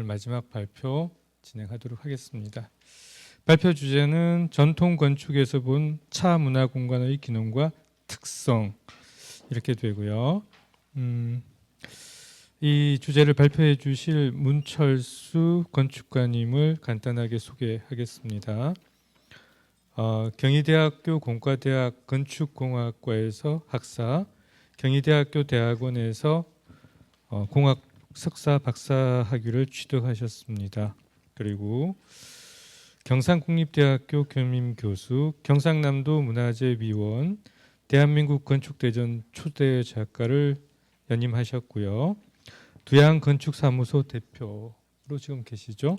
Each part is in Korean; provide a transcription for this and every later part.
마지막 발표 진행하도록 하겠습니다. 발표 주제는 전통 건축에서 본 차 문화 공간의 기능과 특성 이렇게 되고요. 이 주제를 발표해 주실 문철수 건축가님을 간단하게 소개하겠습니다. 경희대학교 공과대학 건축공학과에서 학사, 경희대학교 대학원에서 공학 석사 박사 학위를 취득하셨습니다. 그리고 경상국립대학교 겸임교수, 경상남도 문화재위원, 대한민국 건축대전 초대 작가를 연임하셨고요. 두양건축사무소 대표로 지금 계시죠.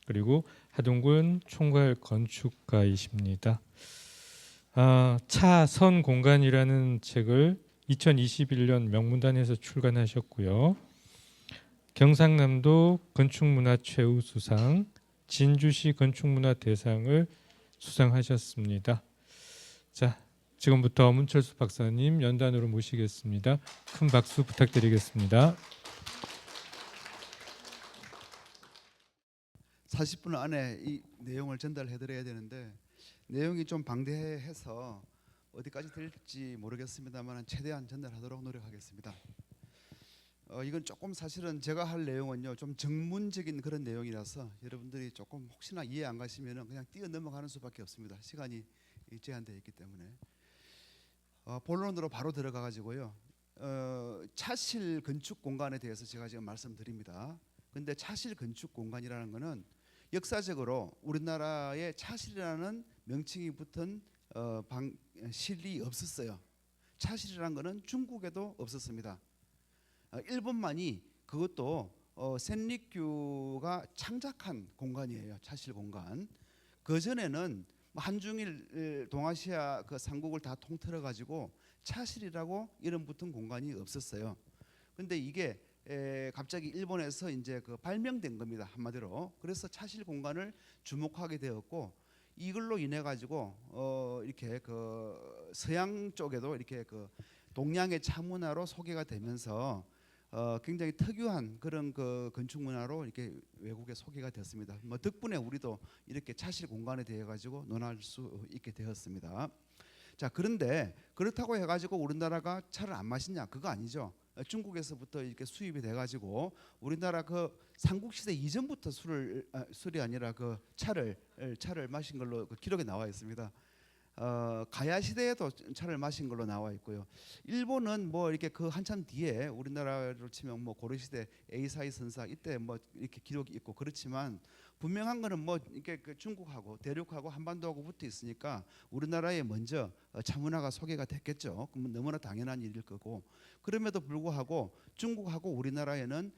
그리고 하동군 총괄 건축가이십니다. 차선 공간이라는 책을 2021년 명문단에서 출간하셨고요. 경상남도 건축문화 최우수상, 진주시 건축문화 대상을 수상하셨습니다. 자, 지금부터 문철수 박사님 연단으로 모시겠습니다. 큰 박수 부탁드리겠습니다. 40분 안에 이 내용을 전달해 드려야 되는데 내용이 좀 방대해서 어디까지 될지 모르겠습니다만 최대한 전달하도록 노력하겠습니다. 이건 조금 사실은 제가 할 내용은요 좀 전문적인 그런 내용이라서 여러분들이 조금 혹시나 이해 안 가시면은 그냥 뛰어 넘어가는 수밖에 없습니다. 시간이 제한되어 있기 때문에 본론으로 바로 들어가 가지고요. 차실 건축 공간에 대해서 제가 지금 말씀드립니다. 근데 차실 건축 공간이라는 것은 역사적으로 우리나라에 차실이라는 명칭이 붙은 실이 없었어요. 차실이라는 것은 중국에도 없었습니다. 일본만이 그것도 센리큐가 창작한 공간이에요. 차실 공간. 그 전에는 한중일 동아시아 그 삼국을 다 통틀어 가지고 차실이라고 이름 붙은 공간이 없었어요. 근데 이게 갑자기 일본에서 이제 그 발명된 겁니다. 한마디로. 그래서 차실 공간을 주목하게 되었고 이걸로 인해 가지고 이렇게 그 서양 쪽에도 이렇게 그 동양의 차문화로 소개가 되면서 굉장히 특유한 그런 그 건축 문화로 이렇게 외국에 소개가 됐습니다. 뭐 덕분에 우리도 이렇게 차실 공간에 대해 가지고 논할 수 있게 되었습니다. 자, 그런데 그렇다고 해가지고 우리나라가 차를 안 마시냐? 그거 아니죠. 중국에서부터 이렇게 수입이 돼가지고 우리나라 그 삼국시대 이전부터 술이 아니라 그 차를 마신 걸로 그 기록에 나와 있습니다. 가야 시대에도 차를 마신 걸로 나와 있고요. 일본은 뭐 이렇게 그 한참 뒤에 우리나라로 치면 뭐 고려 시대 에이사이 선사 이때 뭐 이렇게 기록이 있고 그렇지만 분명한 거는 뭐 이렇게 그 중국하고 대륙하고 한반도하고 붙어 있으니까 우리나라에 먼저 차 문화가 소개가 됐겠죠. 그러면 너무나 당연한 일일 거고 그럼에도 불구하고 중국하고 우리나라에는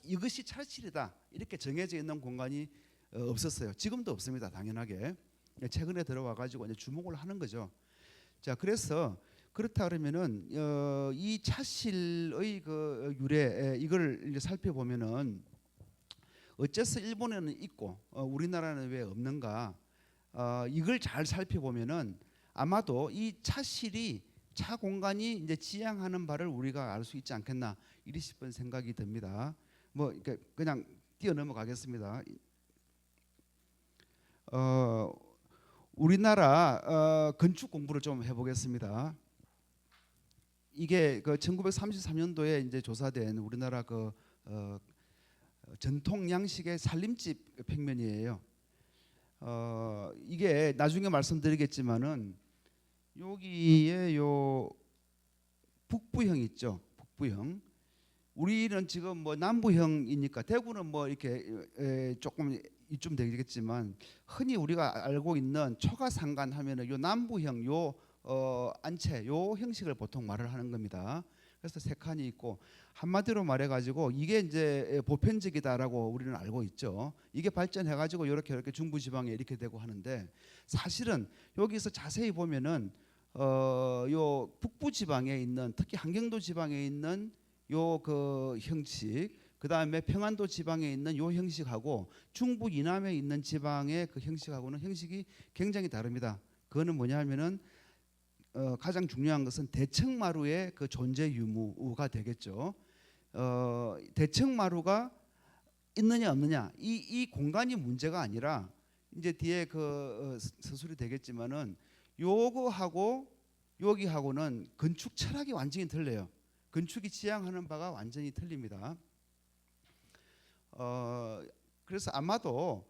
이것이 차실이다 이렇게 정해져 있는 공간이 없었어요. 지금도 없습니다. 당연하게. 최근에 들어와 가지고 이제 주목을 하는 거죠. 자, 그래서 그렇다 그러면은 이 차실의 그 유래 이걸 이제 살펴보면은 어째서 일본에는 있고 우리나라는 왜 없는가? 이걸 잘 살펴보면은 아마도 이 차실이 차 공간이 이제 지향하는 바를 우리가 알 수 있지 않겠나 이리 싶은 생각이 듭니다. 뭐 그냥 뛰어 넘어가겠습니다. 우리나라 건축 공부를 좀 해보겠습니다. 이게 그 1933년도에 이제 조사된 우리나라 그 전통 양식의 살림집 평면이에요. 이게 나중에 말씀드리겠지만은 여기에 요 북부형 있죠. 북부형. 우리는 지금 뭐 남부형이니까 대구는 뭐 이렇게 조금 이쯤 되겠지만 흔히 우리가 알고 있는 초가상간 하면은 요 남부형 요 안채 요 형식을 보통 말을 하는 겁니다. 그래서 세 칸이 있고 한마디로 말해가지고 이게 이제 보편적이다라고 우리는 알고 있죠. 이게 발전해가지고 이렇게 중부지방에 이렇게 되고 하는데 사실은 여기서 자세히 보면은 요 북부지방에 있는 특히 한경도 지방에 있는 요 그 형식, 그 다음에 평안도 지방에 있는 요 형식하고 중부 이남에 있는 지방의 그 형식하고는 형식이 굉장히 다릅니다. 그거는 뭐냐 하면은 가장 중요한 것은 대청마루의 그 존재 유무가 되겠죠. 대청마루가 있느냐 없느냐 이 공간이 문제가 아니라 이제 뒤에 그 서술이 되겠지만은 요거하고 여기하고는 건축 철학이 완전히 틀려요. 건축이 지향하는 바가 완전히 틀립니다. 그래서 아마도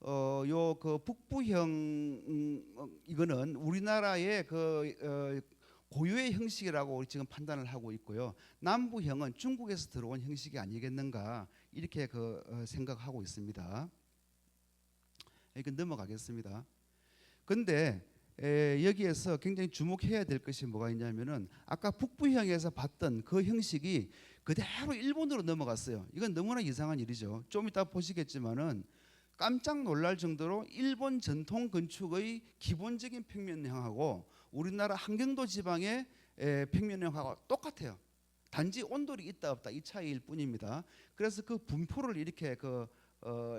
요 그 북부형 이거는 우리나라의 그 고유의 형식이라고 우리 지금 판단을 하고 있고요. 남부형은 중국에서 들어온 형식이 아니겠는가 이렇게 그 생각하고 있습니다. 이렇게 넘어가겠습니다. 근데 여기에서 굉장히 주목해야 될 것이 뭐가 있냐면은 아까 북부형에서 봤던 그 형식이 그대로 일본으로 넘어갔어요. 이건 너무나 이상한 일이죠. 좀 이따 보시겠지만은 깜짝 놀랄 정도로 일본 전통 건축의 기본적인 평면형하고 우리나라 한경도 지방의 평면형하고 똑같아요. 단지 온돌이 있다 없다 이 차이일 뿐입니다. 그래서 그 분포를 이렇게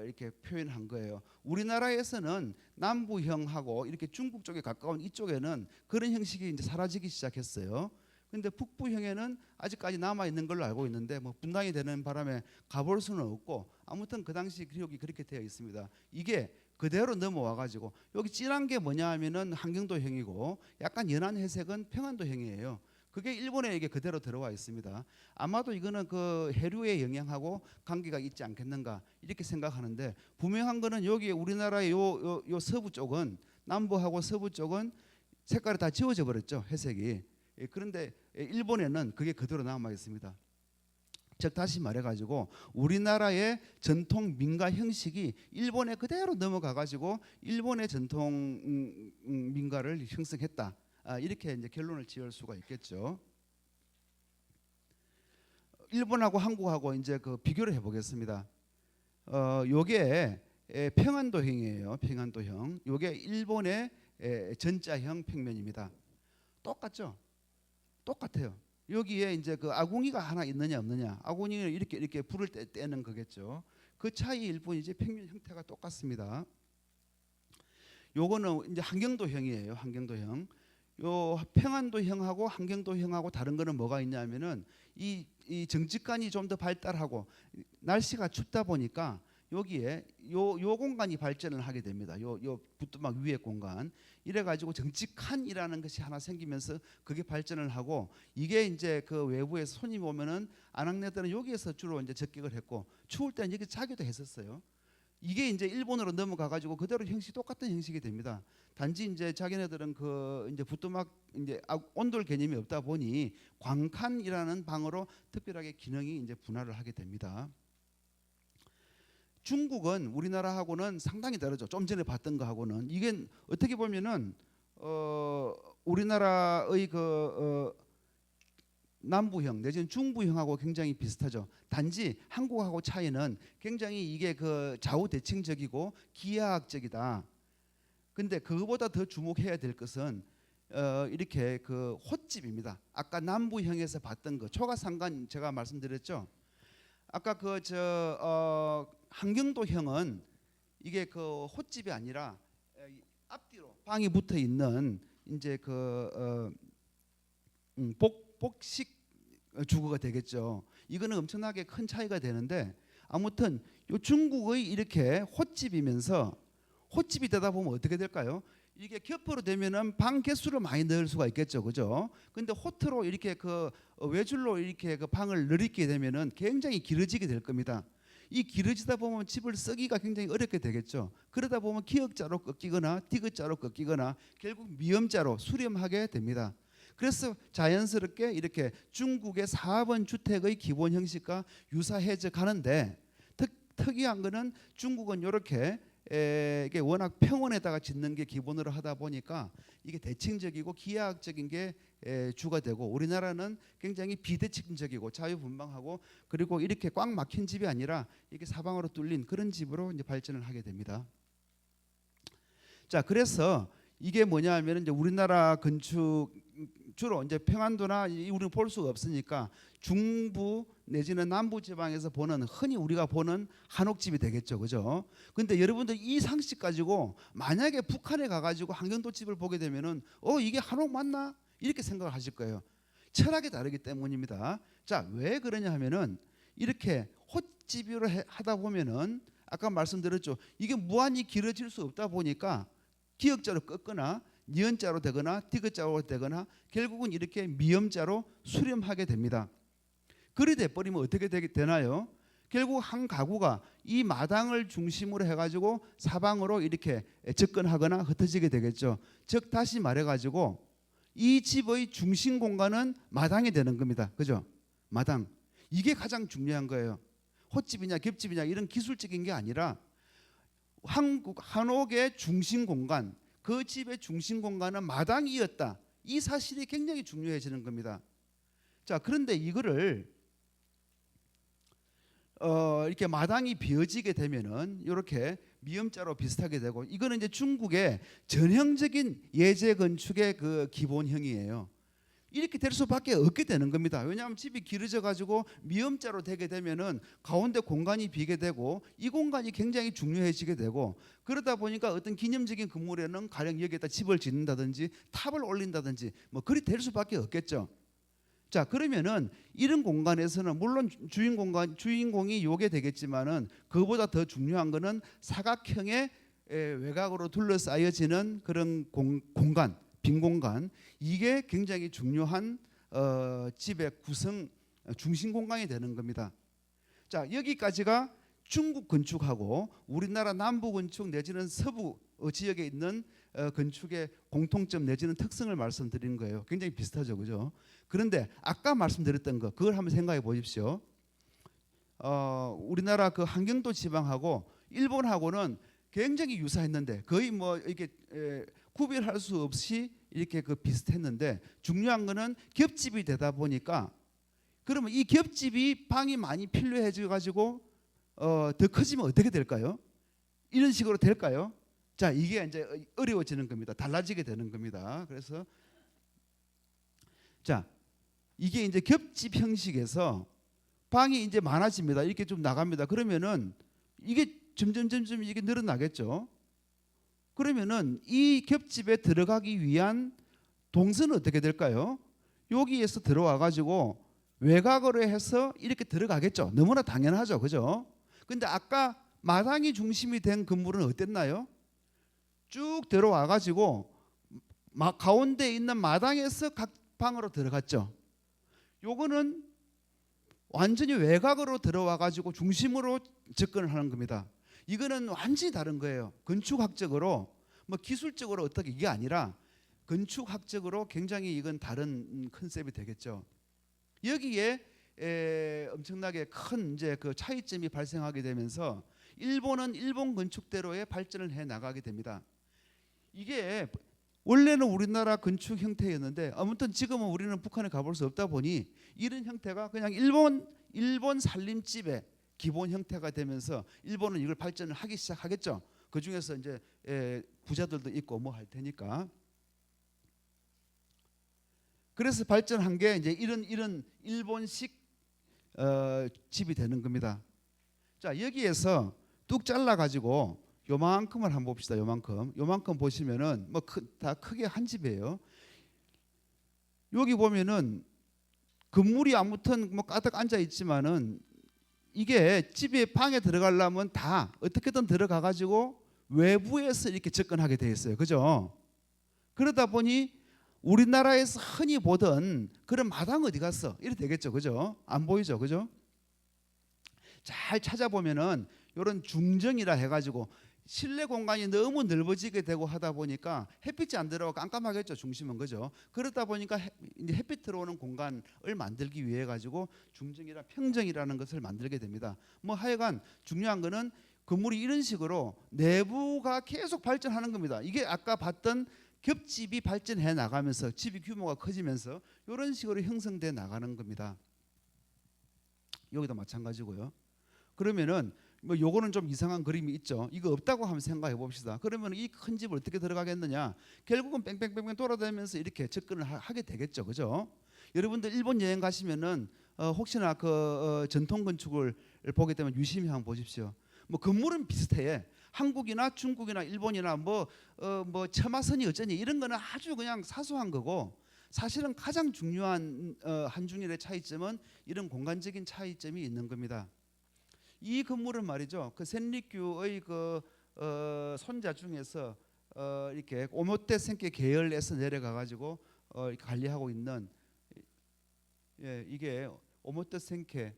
이렇게 표현한 거예요. 우리나라에서는 남부형하고 이렇게 중국 쪽에 가까운 이쪽에는 그런 형식이 이제 사라지기 시작했어요. 근데 북부형에는 아직까지 남아 있는 걸로 알고 있는데 뭐 분당이 되는 바람에 가볼 수는 없고 아무튼 그 당시 기록이 그렇게 되어 있습니다. 이게 그대로 넘어와 가지고 여기 진한 게 뭐냐 하면은 한경도형이고 약간 연한 회색은 평안도형이에요. 그게 일본에 이게 그대로 들어와 있습니다. 아마도 이거는 그 해류의 영향하고 관계가 있지 않겠는가 이렇게 생각하는데 분명한 거는 여기 우리나라의 요 서부 쪽은 남부하고 서부 쪽은 색깔이 다 지워져 버렸죠. 회색이. 그런데 일본에는 그게 그대로 남아 있습니다. 즉 다시 말해가지고 우리나라의 전통 민가 형식이 일본에 그대로 넘어가 가지고 일본의 전통 민가를 형성했다. 이렇게 이제 결론을 지을 수가 있겠죠. 일본하고 한국하고 이제 그 비교를 해보겠습니다. 요게 평안도형이에요. 평안도형. 요게 일본의 전자형 평면입니다. 똑같죠? 똑같아요. 여기에 이제 그 아궁이가 하나 있느냐 없느냐. 아궁이를 이렇게 불을 떼는 거겠죠. 그 차이일 뿐이지 평면 형태가 똑같습니다. 요거는 이제 한경도형이에요. 한경도형. 요 평안도형하고 한경도형하고 다른 거는 뭐가 있냐면은 이 정직관이 좀 더 발달하고 날씨가 춥다 보니까 여기에 요 공간이 발전을 하게 됩니다. 요 부뚜막 위에 공간. 이래 가지고 정직한이라는 것이 하나 생기면서 그게 발전을 하고 이게 이제 그 외부에서 손님 오면은 아낙네들은 여기에서 주로 이제 접객을 했고 추울 때는 여기 자기도 했었어요. 이게 이제 일본으로 넘어가 가지고 그대로 형식 똑같은 형식이 됩니다. 단지 이제 자기네들은 그 이제 부뚜막 이제 온돌 개념이 없다 보니 광칸이라는 방으로 특별하게 기능이 이제 분할을 하게 됩니다. 중국은 우리나라하고는 상당히 다르죠. 좀 전에 봤던 거하고는 이게 어떻게 보면은 우리나라의 그 남부형 내지는 중부형하고 굉장히 비슷하죠. 단지 한국하고 차이는 굉장히 이게 그 좌우대칭적이고 기하학적이다. 근데 그거보다 더 주목해야 될 것은 이렇게 그 홑집입니다. 아까 남부형에서 봤던 거 초가상간 제가 말씀드렸죠. 아까 그 한경도형은 이게 그 홑집이 아니라 앞뒤로 방이 붙어 있는 이제 그 복식 주거가 되겠죠. 이거는 엄청나게 큰 차이가 되는데 아무튼 요 중국의 이렇게 홑집이면서 홑집이 되다 보면 어떻게 될까요? 이게 겹으로 되면은 방 개수를 많이 넣을 수가 있겠죠, 그죠? 근데 호트로 이렇게 그 외줄로 이렇게 그 방을 늘리게 되면은 굉장히 길어지게 될 겁니다. 이 길어지다 보면 집을 쓰기가 굉장히 어렵게 되겠죠. 그러다 보면 기역자로 꺾이거나 디귿자로 꺾이거나 결국 미음자로 수렴하게 됩니다. 그래서 자연스럽게 이렇게 중국의 4번 주택의 기본 형식과 유사해져 가는데 특이한 거는 중국은 이렇게 이게 워낙 평원에다가 짓는 게 기본으로 하다 보니까 이게 대칭적이고 기하학적인 게 주가 되고 우리나라는 굉장히 비대칭적이고 자유분방하고 그리고 이렇게 꽉 막힌 집이 아니라 이게 사방으로 뚫린 그런 집으로 이제 발전을 하게 됩니다. 자, 그래서 이게 뭐냐 하면 이제 우리나라 건축 주로 이제 평안도나 우리는 볼 수가 없으니까 중부 내지는 남부 지방에서 보는 흔히 우리가 보는 한옥집이 되겠죠, 그죠? 근데 여러분들 이 상식 가지고 만약에 북한에 가가지고 한경도 집을 보게 되면은 이게 한옥 맞나 이렇게 생각을 하실 거예요. 철학이 다르기 때문입니다. 자, 왜 그러냐 하면은 이렇게 헛집으로 하다 보면은 아까 말씀드렸죠. 이게 무한히 길어질 수 없다 보니까 기역자로 꺾거나 니은자로 되거나 디귿자로 되거나 결국은 이렇게 미음자로 수렴하게 됩니다. 그리 돼버리면 어떻게 되나요? 결국 한 가구가 이 마당을 중심으로 해가지고 사방으로 이렇게 접근하거나 흩어지게 되겠죠. 즉 다시 말해가지고 이 집의 중심 공간은 마당이 되는 겁니다. 그죠? 마당. 이게 가장 중요한 거예요. 헛집이냐 겹집이냐 이런 기술적인 게 아니라 한옥의 중심 공간, 그 집의 중심 공간은 마당이었다. 이 사실이 굉장히 중요해지는 겁니다. 자, 그런데 이거를 이렇게 마당이 비어지게 되면은 이렇게 미음자로 비슷하게 되고, 이거는 이제 중국의 전형적인 예제 건축의 그 기본형이에요. 이렇게 될 수밖에 없게 되는 겁니다. 왜냐하면 집이 길어져 가지고 미음자로 되게 되면은 가운데 공간이 비게 되고 이 공간이 굉장히 중요해지게 되고, 그러다 보니까 어떤 기념적인 건물에는 가령 여기에다 집을 짓는다든지 탑을 올린다든지 뭐 그리 될 수밖에 없겠죠. 자, 그러면은 이런 공간에서는 물론 주인공이 요게 되겠지만은 그보다 더 중요한 거는 사각형의 외곽으로 둘러싸여지는 그런 공간, 빈 공간, 이게 굉장히 중요한 집의 구성 중심 공간이 되는 겁니다. 자, 여기까지가 중국 건축하고 우리나라 남부 건축 내지는 서부 지역에 있는 건축의 공통점 내지는 특성을 말씀드린 거예요. 굉장히 비슷하죠, 그죠? 그런데 아까 말씀드렸던 거 그걸 한번 생각해 보십시오. 우리나라 그 한경도 지방하고 일본하고는 굉장히 유사했는데 거의 뭐 이렇게 구별할 수 없이 이렇게 그 비슷했는데, 중요한 거는 겹집이 되다 보니까, 그러면 이 겹집이 방이 많이 필요해져 가지고 더 커지면 어떻게 될까요? 이런 식으로 될까요? 자, 이게 이제 어려워지는 겁니다. 달라지게 되는 겁니다. 그래서 자, 이게 이제 겹집 형식에서 방이 이제 많아집니다. 이렇게 좀 나갑니다. 그러면은 이게 점점 이게 늘어나겠죠. 그러면은 이 겹집에 들어가기 위한 동선은 어떻게 될까요? 여기에서 들어와 가지고 외곽으로 해서 이렇게 들어가겠죠. 너무나 당연하죠, 그죠? 근데 아까 마당이 중심이 된 건물은 어땠나요? 쭉 들어와 가지고 가운데 있는 마당에서 각 방으로 들어갔죠. 요거는 완전히 외곽으로 들어와 가지고 중심으로 접근을 하는 겁니다. 이거는 완전히 다른 거예요. 건축학적으로 뭐 기술적으로 어떻게 이게 아니라 건축학적으로 굉장히 이건 다른 컨셉이 되겠죠. 여기에 엄청나게 큰 이제 그 차이점이 발생하게 되면서 일본은 일본 건축대로의 발전을 해 나가게 됩니다. 이게 원래는 우리나라 건축 형태였는데 아무튼 지금은 우리는 북한에 가볼 수 없다 보니 이런 형태가 그냥 일본 살림집의 기본 형태가 되면서 일본은 이걸 발전을 하기 시작하겠죠. 그 중에서 이제 부자들도 있고 뭐 할 테니까. 그래서 발전한 게 이제 이런 일본식 집이 되는 겁니다. 자, 여기에서 뚝 잘라 가지고 요만큼을 한번 봅시다. 요만큼 보시면은 뭐 다 크게 한 집이에요. 여기 보면은 건물이 아무튼 뭐 가득 앉아 있지만은 이게 집에 방에 들어가려면 다 어떻게든 들어가 가지고 외부에서 이렇게 접근하게 돼 있어요. 그죠? 그러다 보니 우리나라에서 흔히 보던 그런 마당 어디 갔어? 이래 되겠죠. 그죠? 안 보이죠. 그죠? 잘 찾아보면은 이런 중정이라 해가지고 실내 공간이 너무 넓어지게 되고 하다 보니까 햇빛이 안 들어가고 깜깜하겠죠. 중심은. 그죠? 그러다 보니까 이제 햇빛 들어오는 공간을 만들기 위해 가지고 중정이라 평정이라는 것을 만들게 됩니다. 뭐 하여간 중요한 거는 건물이 이런 식으로 내부가 계속 발전하는 겁니다. 이게 아까 봤던 겹집이 발전해 나가면서 집이 규모가 커지면서 이런 식으로 형성돼 나가는 겁니다. 여기도 마찬가지고요. 그러면은 뭐 요거는 좀 이상한 그림이 있죠. 이거 없다고 한번 생각해 봅시다. 그러면 이 큰 집을 어떻게 들어가겠느냐? 결국은 뺑뺑뺑뺑 돌아다니면서 이렇게 접근을 하게 되겠죠. 그죠? 여러분들 일본 여행 가시면은 혹시나 그 전통 건축을 보게 되면 유심히 한번 보십시오. 뭐 건물은 비슷해. 한국이나 중국이나 일본이나 뭐 처마선이 어쩌니 이런 거는 아주 그냥 사소한 거고, 사실은 가장 중요한 한중일의 차이점은 이런 공간적인 차이점이 있는 겁니다. 이 건물은 말이죠. 그 센리큐의 그 손자 중에서 이렇게 오모테 센케 계열에서 내려가 가지고 관리하고 있는 이게 오모테 센케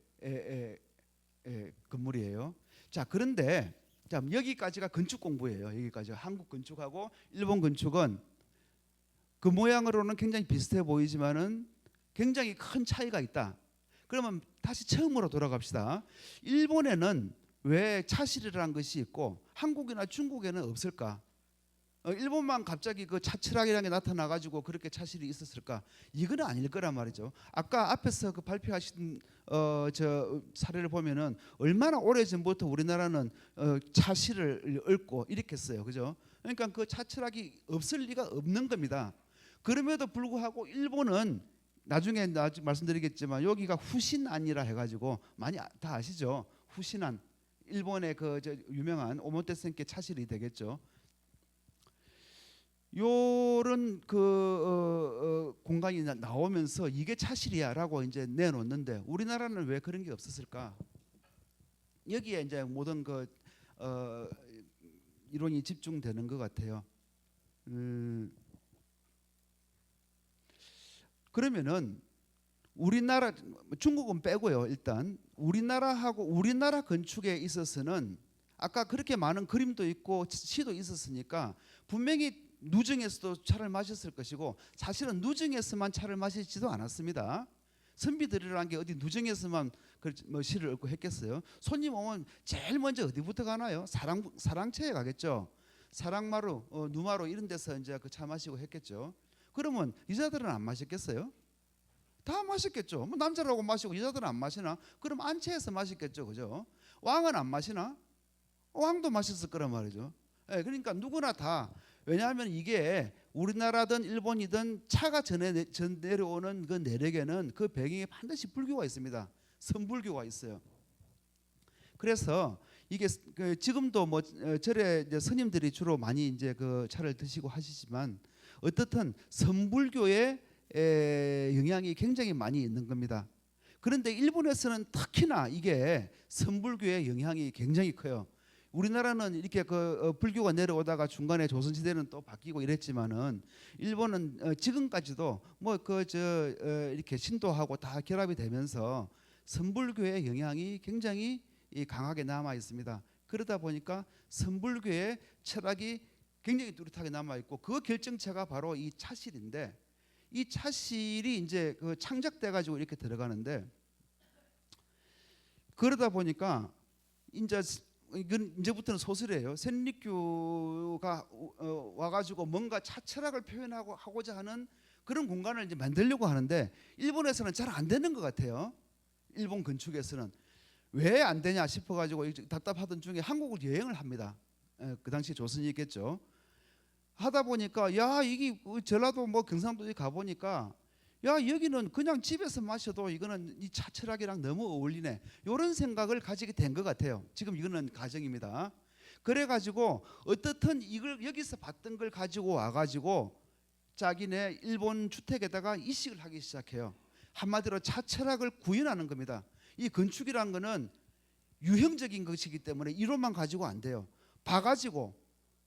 건물이에요. 자, 그런데 자, 여기까지가 건축 공부예요. 여기까지 한국 건축하고 일본 건축은 그 모양으로는 굉장히 비슷해 보이지만은 굉장히 큰 차이가 있다. 그러면 다시 처음으로 돌아갑시다. 일본에는 왜 차실이라는 것이 있고 한국이나 중국에는 없을까? 일본만 갑자기 그 차철학이라는 게 나타나 가지고 그렇게 차실이 있었을까? 이건 아닐 거란 말이죠. 아까 앞에서 그 발표하신 저 사례를 보면은 얼마나 오래 전부터 우리나라는 차실을 읊고 이렇게 했어요, 그죠? 그러니까 그 차철학이 없을 리가 없는 겁니다. 그럼에도 불구하고 일본은 나중에 말씀드리겠지만 여기가 후신안이라 해가지고 많이 다 아시죠? 후신안, 일본의 그 유명한 오모테센케 차실이 되겠죠. 요런 그 공간이 나오면서 이게 차실이야라고 이제 내놓는데 우리나라는 왜 그런 게 없었을까? 여기에 이제 모든 그 이론이 집중되는 것 같아요. 그러면은 우리나라 중국은 빼고요. 일단 우리나라하고 우리나라 건축에 있어서는 아까 그렇게 많은 그림도 있고 시도 있었으니까 분명히 누중에서도 차를 마셨을 것이고 사실은 누중에서만 차를 마시지도 않았습니다. 선비들이라는 게 어디 누중에서만 뭐 시를 읊고 했겠어요? 손님 오면 제일 먼저 어디부터 가나요? 사랑채에 가겠죠. 사랑마루, 누마루 이런 데서 이제 그 차 마시고 했겠죠. 그러면 여자들은 안 마셨겠어요? 다 마셨겠죠. 뭐 남자라고 마시고 여자들은 안 마시나? 그럼 안채에서 마셨겠죠, 그죠? 왕은 안 마시나? 왕도 마셨을 거란 말이죠. 그러니까 누구나 다 왜냐하면 이게 우리나라든 일본이든 차가 전 내려오는 그 내력에는 그 배경에 반드시 불교가 있습니다. 선불교가 있어요. 그래서 이게 지금도 뭐 절에 이제 스님들이 주로 많이 이제 그 차를 드시고 하시지만 어떻든 선불교의 영향이 굉장히 많이 있는 겁니다. 그런데 일본에서는 특히나 이게 선불교의 영향이 굉장히 커요. 우리나라는 이렇게 그 불교가 내려오다가 중간에 조선시대는 또 바뀌고 이랬지만은 일본은 지금까지도 뭐 그 이렇게 신도하고 다 결합이 되면서 선불교의 영향이 굉장히 강하게 남아 있습니다. 그러다 보니까 선불교의 철학이 굉장히 뚜렷하게 남아 있고 그 결정체가 바로 이 차실인데 이 차실이 이제 그 창작돼 가지고 이렇게 들어가는데 그러다 보니까 이건 이제부터는 소설이에요. 센리큐가 와가지고 뭔가 차철학을 표현하고자 하는 그런 공간을 이제 만들려고 하는데 일본에서는 잘 안 되는 것 같아요. 일본 건축에서는 왜 안 되냐 싶어가지고 답답하던 중에 한국을 여행을 합니다. 그 당시 조선이 있겠죠. 하다 보니까 야 이게 전라도 뭐 경상도에 가 보니까 야 여기는 그냥 집에서 마셔도 이거는 이 차철학이랑 너무 어울리네. 이런 생각을 가지게 된 것 같아요. 지금 이거는 가정입니다. 그래가지고 어떻든 이걸 여기서 봤던 걸 가지고 와가지고 자기네 일본 주택에다가 이식을 하기 시작해요. 한마디로 차철학을 구현하는 겁니다. 이 건축이란 거는 유형적인 것이기 때문에 이론만 가지고 안 돼요. 봐가지고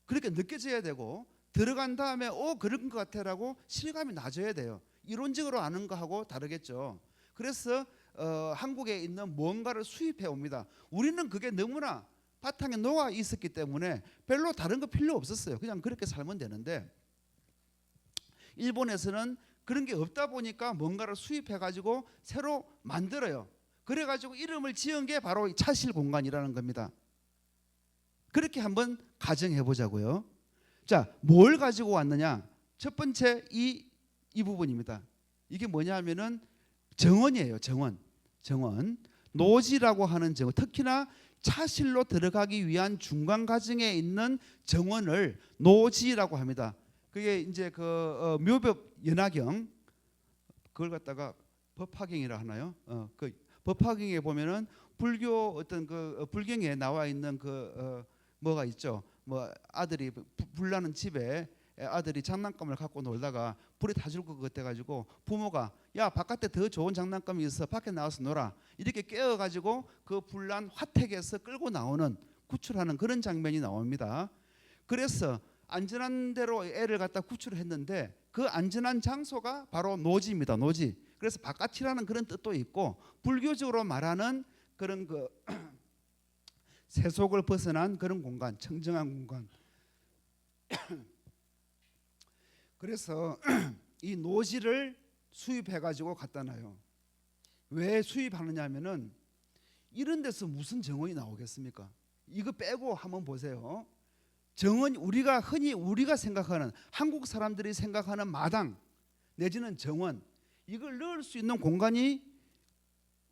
그렇게 느껴져야 되고 들어간 다음에 그런 것 같아라고 실감이 나줘야 돼요. 이론적으로 아는 거하고 다르겠죠. 그래서 한국에 있는 뭔가를 수입해 옵니다. 우리는 그게 너무나 바탕에 녹아 있었기 때문에 별로 다른 거 필요 없었어요. 그냥 그렇게 살면 되는데 일본에서는 그런 게 없다 보니까 뭔가를 수입해 가지고 새로 만들어요. 그래 가지고 이름을 지은 게 바로 차실 공간이라는 겁니다. 그렇게 한번 가정해 보자고요. 자, 뭘 가지고 왔느냐? 첫 번째 이 부분입니다. 이게 뭐냐 하면은 정원이에요. 정원. 노지라고 하는 정원. 특히나 차실로 들어가기 위한 중간 과정에 있는 정원을 노지라고 합니다. 그게 이제 그 묘법 연화경 그걸 갖다가 법화경이라 하나요? 그 법화경에 보면은 불교 어떤 그 불경에 나와 있는 그 뭐가 있죠. 뭐 아들이 불나는 집에 아들이 장난감을 갖고 놀다가 불이 타줄 것 같아가지고 부모가 야 바깥에 더 좋은 장난감이 있어 밖에 나와서 놀아 이렇게 깨워가지고 그 불난 화택에서 끌고 나오는 구출하는 그런 장면이 나옵니다. 그래서 안전한 데로 애를 갖다 구출했는데 그 안전한 장소가 바로 노지입니다. 노지. 그래서 바깥이라는 그런 뜻도 있고 불교적으로 말하는 그런 그 세속을 벗어난 그런 공간, 청정한 공간. 그래서 이 노지를 수입해 가지고 갖다 놔요. 왜 수입하느냐면은 이런 데서 무슨 정원이 나오겠습니까? 이거 빼고 한번 보세요. 정원 우리가 흔히 우리가 생각하는 한국 사람들이 생각하는 마당 내지는 정원 이걸 넣을 수 있는 공간이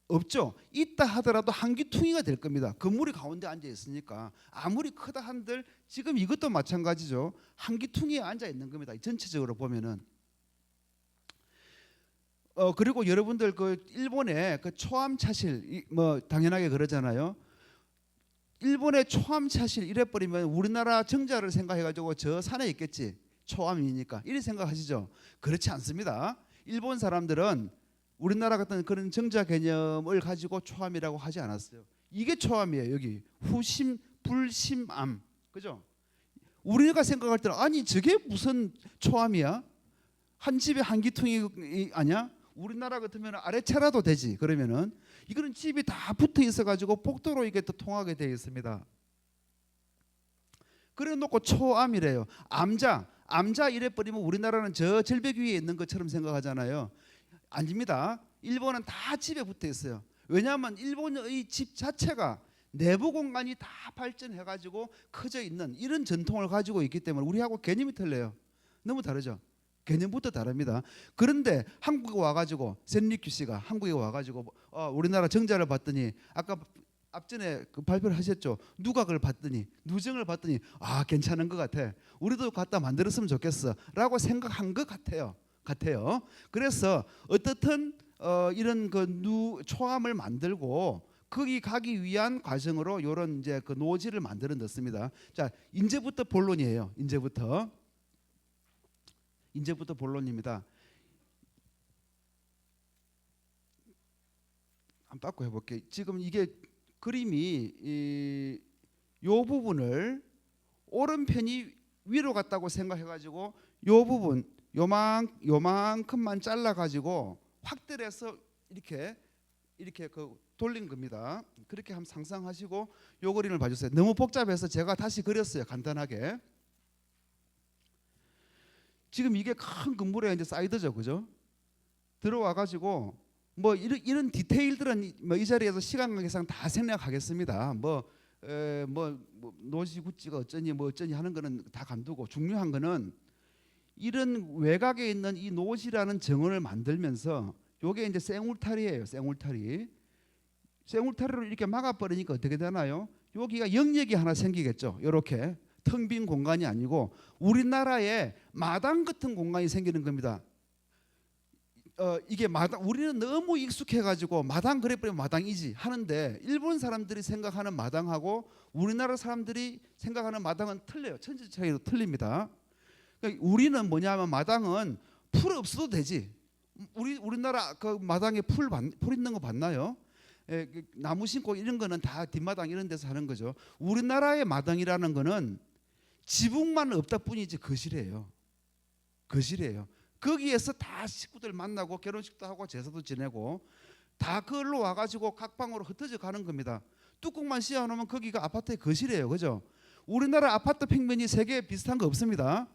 없죠. 있다 하더라도 한기퉁이가 될 겁니다. 건물이 가운데 앉아 있으니까 아무리 크다 한들 지금 이것도 마찬가지죠. 한기퉁이에 앉아 있는 겁니다. 전체적으로 보면은 그리고 여러분들 그 일본의 그 초암차실 뭐 당연하게 그러잖아요. 일본의 초암차실 이래 버리면 우리나라 정자를 생각해가지고 저 산에 있겠지. 초암이니까 이렇게 생각하시죠. 그렇지 않습니다. 일본 사람들은 우리나라 같은 그런 정자 개념을 가지고 초암이라고 하지 않았어요. 이게 초암이에요. 여기 후심 불심암 그죠? 우리가 생각할 때는 아니 저게 무슨 초암이야? 한 집에 한기퉁이 아니야? 우리나라 같으면 아래차라도 되지. 그러면은 이거는 집이 다 붙어 있어 가지고 복도로 이게 또 통하게 되어 있습니다. 그래 놓고 초암이래요. 암자 이래 버리면 우리나라는 저 절벽 위에 있는 것처럼 생각하잖아요. 아닙니다. 일본은 다 집에 붙어 있어요. 왜냐하면 일본의 집 자체가 내부 공간이 다 발전해 가지고 커져 있는 이런 전통을 가지고 있기 때문에 우리하고 개념이 틀려요. 너무 다르죠. 개념부터 다릅니다. 그런데 한국에 와가지고 샌리큐 씨가 한국에 와가지고 우리나라 정자를 봤더니 아까 앞전에 그 발표를 하셨죠. 누각을 봤더니 누정을 봤더니 아 괜찮은 것 같아. 우리도 갖다 만들었으면 좋겠어라고 생각한 것 같아요. 그래서 어떻든 이런 그 초암을 만들고 거기 가기 위한 과정으로 이런 이제 그 노지를 만들어 넣습니다. 자 이제부터 본론이에요. 이제부터 본론입니다. 한번 바꿔 해볼게요. 지금 이게 그림이 요 부분을 오른편이 위로 갔다고 생각해가지고 요 부분 요만큼만 잘라가지고 확대를 해서 이렇게 그 돌린 겁니다. 그렇게 한번 상상하시고 요 그림을 봐주세요. 너무 복잡해서 제가 다시 그렸어요. 간단하게. 지금 이게 큰 건물에 이제 사이드죠, 그죠? 들어와 가지고 뭐 이런 디테일들은 뭐 이 자리에서 시간 관계상 다 생략하겠습니다. 뭐 노지 구찌가 어쩌니 뭐 어쩌니 하는 거는 다 간두고 중요한 거는 이런 외곽에 있는 이 노지라는 정원을 만들면서 요게 이제 쌩울타리예요. 쌩울타리로 이렇게 막아버리니까 어떻게 되나요? 여기가 영역이 하나 생기겠죠. 이렇게 텅 빈 공간이 아니고 우리나라의 마당 같은 공간이 생기는 겁니다. 이게 마당 우리는 너무 익숙해가지고 마당 그래버리면 마당이지 하는데 일본 사람들이 생각하는 마당하고 우리나라 사람들이 생각하는 마당은 틀려요. 천지 차이로 틀립니다. 그러니까 우리는 뭐냐면 마당은 풀 없어도 되지. 우리나라 그 마당에 풀 있는 거 봤나요? 나무 심고 이런 거는 다 뒷마당 이런 데서 하는 거죠. 우리나라의 마당이라는 거는 지붕만 없다 뿐이지 거실이에요. 거기에서 다 식구들 만나고 결혼식도 하고 제사도 지내고 다 그걸로 와가지고 각 방으로 흩어져 가는 겁니다. 뚜껑만 씌워놓으면 거기가 아파트의 거실이에요. 그죠? 우리나라 아파트 평면이 세계에 비슷한 거 없습니다.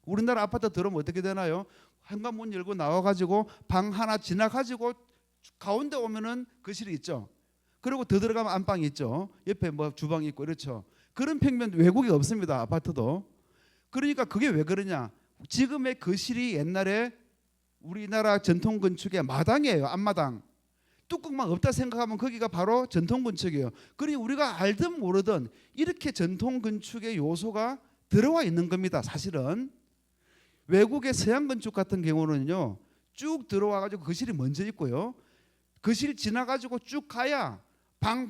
우리나라 아파트 들어오면 어떻게 되나요? 현관문 열고 나와가지고 방 하나 지나가지고 가운데 오면은 거실이 있죠. 그리고 더 들어가면 안방이 있죠. 옆에 뭐 주방이 있고 이렇죠. 그런 평면 외국에 없습니다. 아파트도. 그러니까 그게 왜 그러냐? 지금의 거실이 옛날에 우리나라 전통 건축의 마당이에요. 앞마당. 뚜껑만 없다 생각하면 거기가 바로 전통 건축이에요. 그러니 우리가 알든 모르든 이렇게 전통 건축의 요소가 들어와 있는 겁니다. 사실은 외국의 서양 건축 같은 경우는요. 쭉 들어와 가지고 거실이 먼저 있고요. 거실 지나 가지고 쭉 가야 방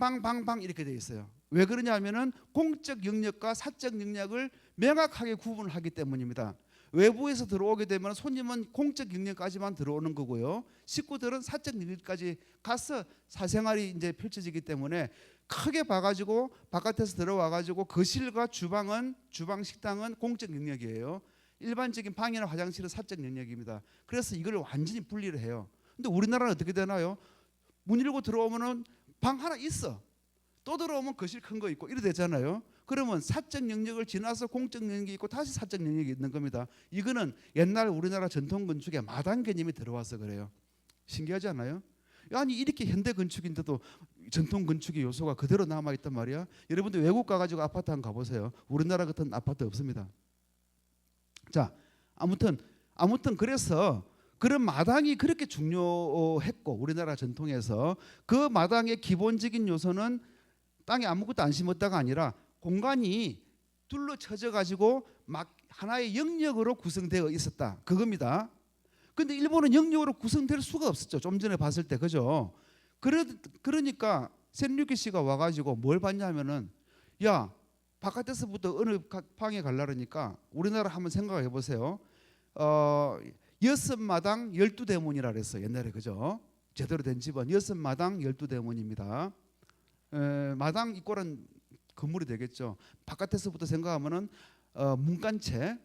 이렇게 돼 있어요. 왜 그러냐면은 공적 영역과 사적 영역을 명확하게 구분을 하기 때문입니다. 외부에서 들어오게 되면 손님은 공적 영역까지만 들어오는 거고요. 식구들은 사적 영역까지 가서 사생활이 이제 펼쳐지기 때문에 크게 봐가지고 바깥에서 들어와가지고 거실과 주방은 주방 식당은 공적 영역이에요. 일반적인 방이나 화장실은 사적 영역입니다. 그래서 이걸 완전히 분리를 해요. 근데 우리나라는 어떻게 되나요? 문 열고 들어오면은 방 하나 있어. 또 들어오면 거실 큰 거 있고 이래 되잖아요. 그러면 사적 영역을 지나서 공적 영역이 있고 다시 사적 영역이 있는 겁니다. 이거는 옛날 우리나라 전통 건축에 마당 개념이 들어와서 그래요. 신기하지 않아요? 아니 이렇게 현대 건축인데도 전통 건축의 요소가 그대로 남아 있단 말이야. 여러분들 외국 가가지고 아파트 한번 가보세요. 우리나라 같은 아파트 없습니다. 자, 아무튼 그래서 그런 마당이 그렇게 중요했고 우리나라 전통에서 그 마당의 기본적인 요소는 땅에 아무것도 안 심었다가 아니라 공간이 둘러쳐져 가지고 막 하나의 영역으로 구성되어 있었다. 그겁니다. 근데 일본은 영역으로 구성될 수가 없었죠. 좀 전에 봤을 때 그죠? 그러니까 센류키 씨가 와가지고 뭘 봤냐면은 야 바깥에서부터 어느 방에 갈라니까 우리나라 한번 생각해 보세요. 6마당 12대문이라 그랬어 옛날에 그죠? 제대로 된 집은 6마당 12대문입니다. 마당 이꼴은 건물이 되겠죠. 바깥에서부터 생각하면은 문간채,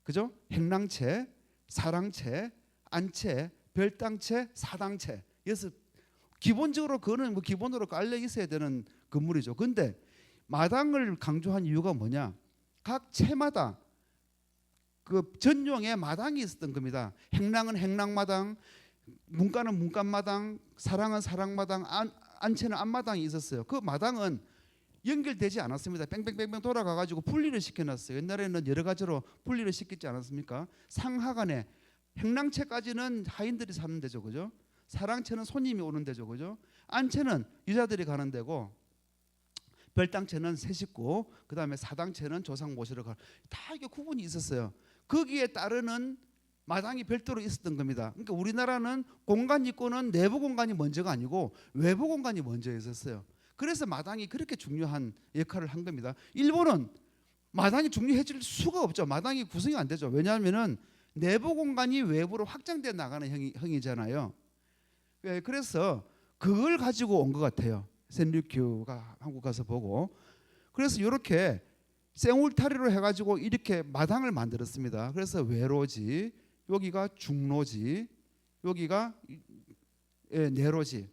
그죠? 행랑채, 사랑채, 안채, 별당채, 사당채. 그래서 기본적으로 그거는 뭐 기본으로 깔려 있어야 되는 건물이죠. 근데 마당을 강조한 이유가 뭐냐? 각 채마다 그 전용의 마당이 있었던 겁니다. 행랑은 행랑마당, 문간은 문간마당, 사랑은 사랑마당, 안채는 안마당이 있었어요. 그 마당은 연결되지 않았습니다. 뺑뺑뺑뺑 돌아가가지고 분리를 시켜놨어요. 옛날에는 여러 가지로 분리를 시키지 않았습니까? 상하간에 행랑채까지는 하인들이 사는 데죠, 그죠? 사랑채는 손님이 오는 데죠, 그죠? 안채는 여자들이 가는 데고, 별당채는 새 식구, 그 다음에 사당채는 조상 모시러 가. 다 이게 구분이 있었어요. 거기에 따르는 마당이 별도로 있었던 겁니다. 그러니까 우리나라는 공간 있고는 내부 공간이 먼저가 아니고 외부 공간이 먼저 있었어요. 그래서 마당이 그렇게 중요한 역할을 한 겁니다. 일본은 마당이 중요해질 수가 없죠. 마당이 구성이 안 되죠. 왜냐하면은 내부 공간이 외부로 확장돼 나가는 형이잖아요. 그래서 그걸 가지고 온 것 같아요. 센류큐가 한국 가서 보고. 그래서 이렇게 생울타리로 해가지고 이렇게 마당을 만들었습니다. 그래서 외로지, 여기가 중로지, 여기가 내로지.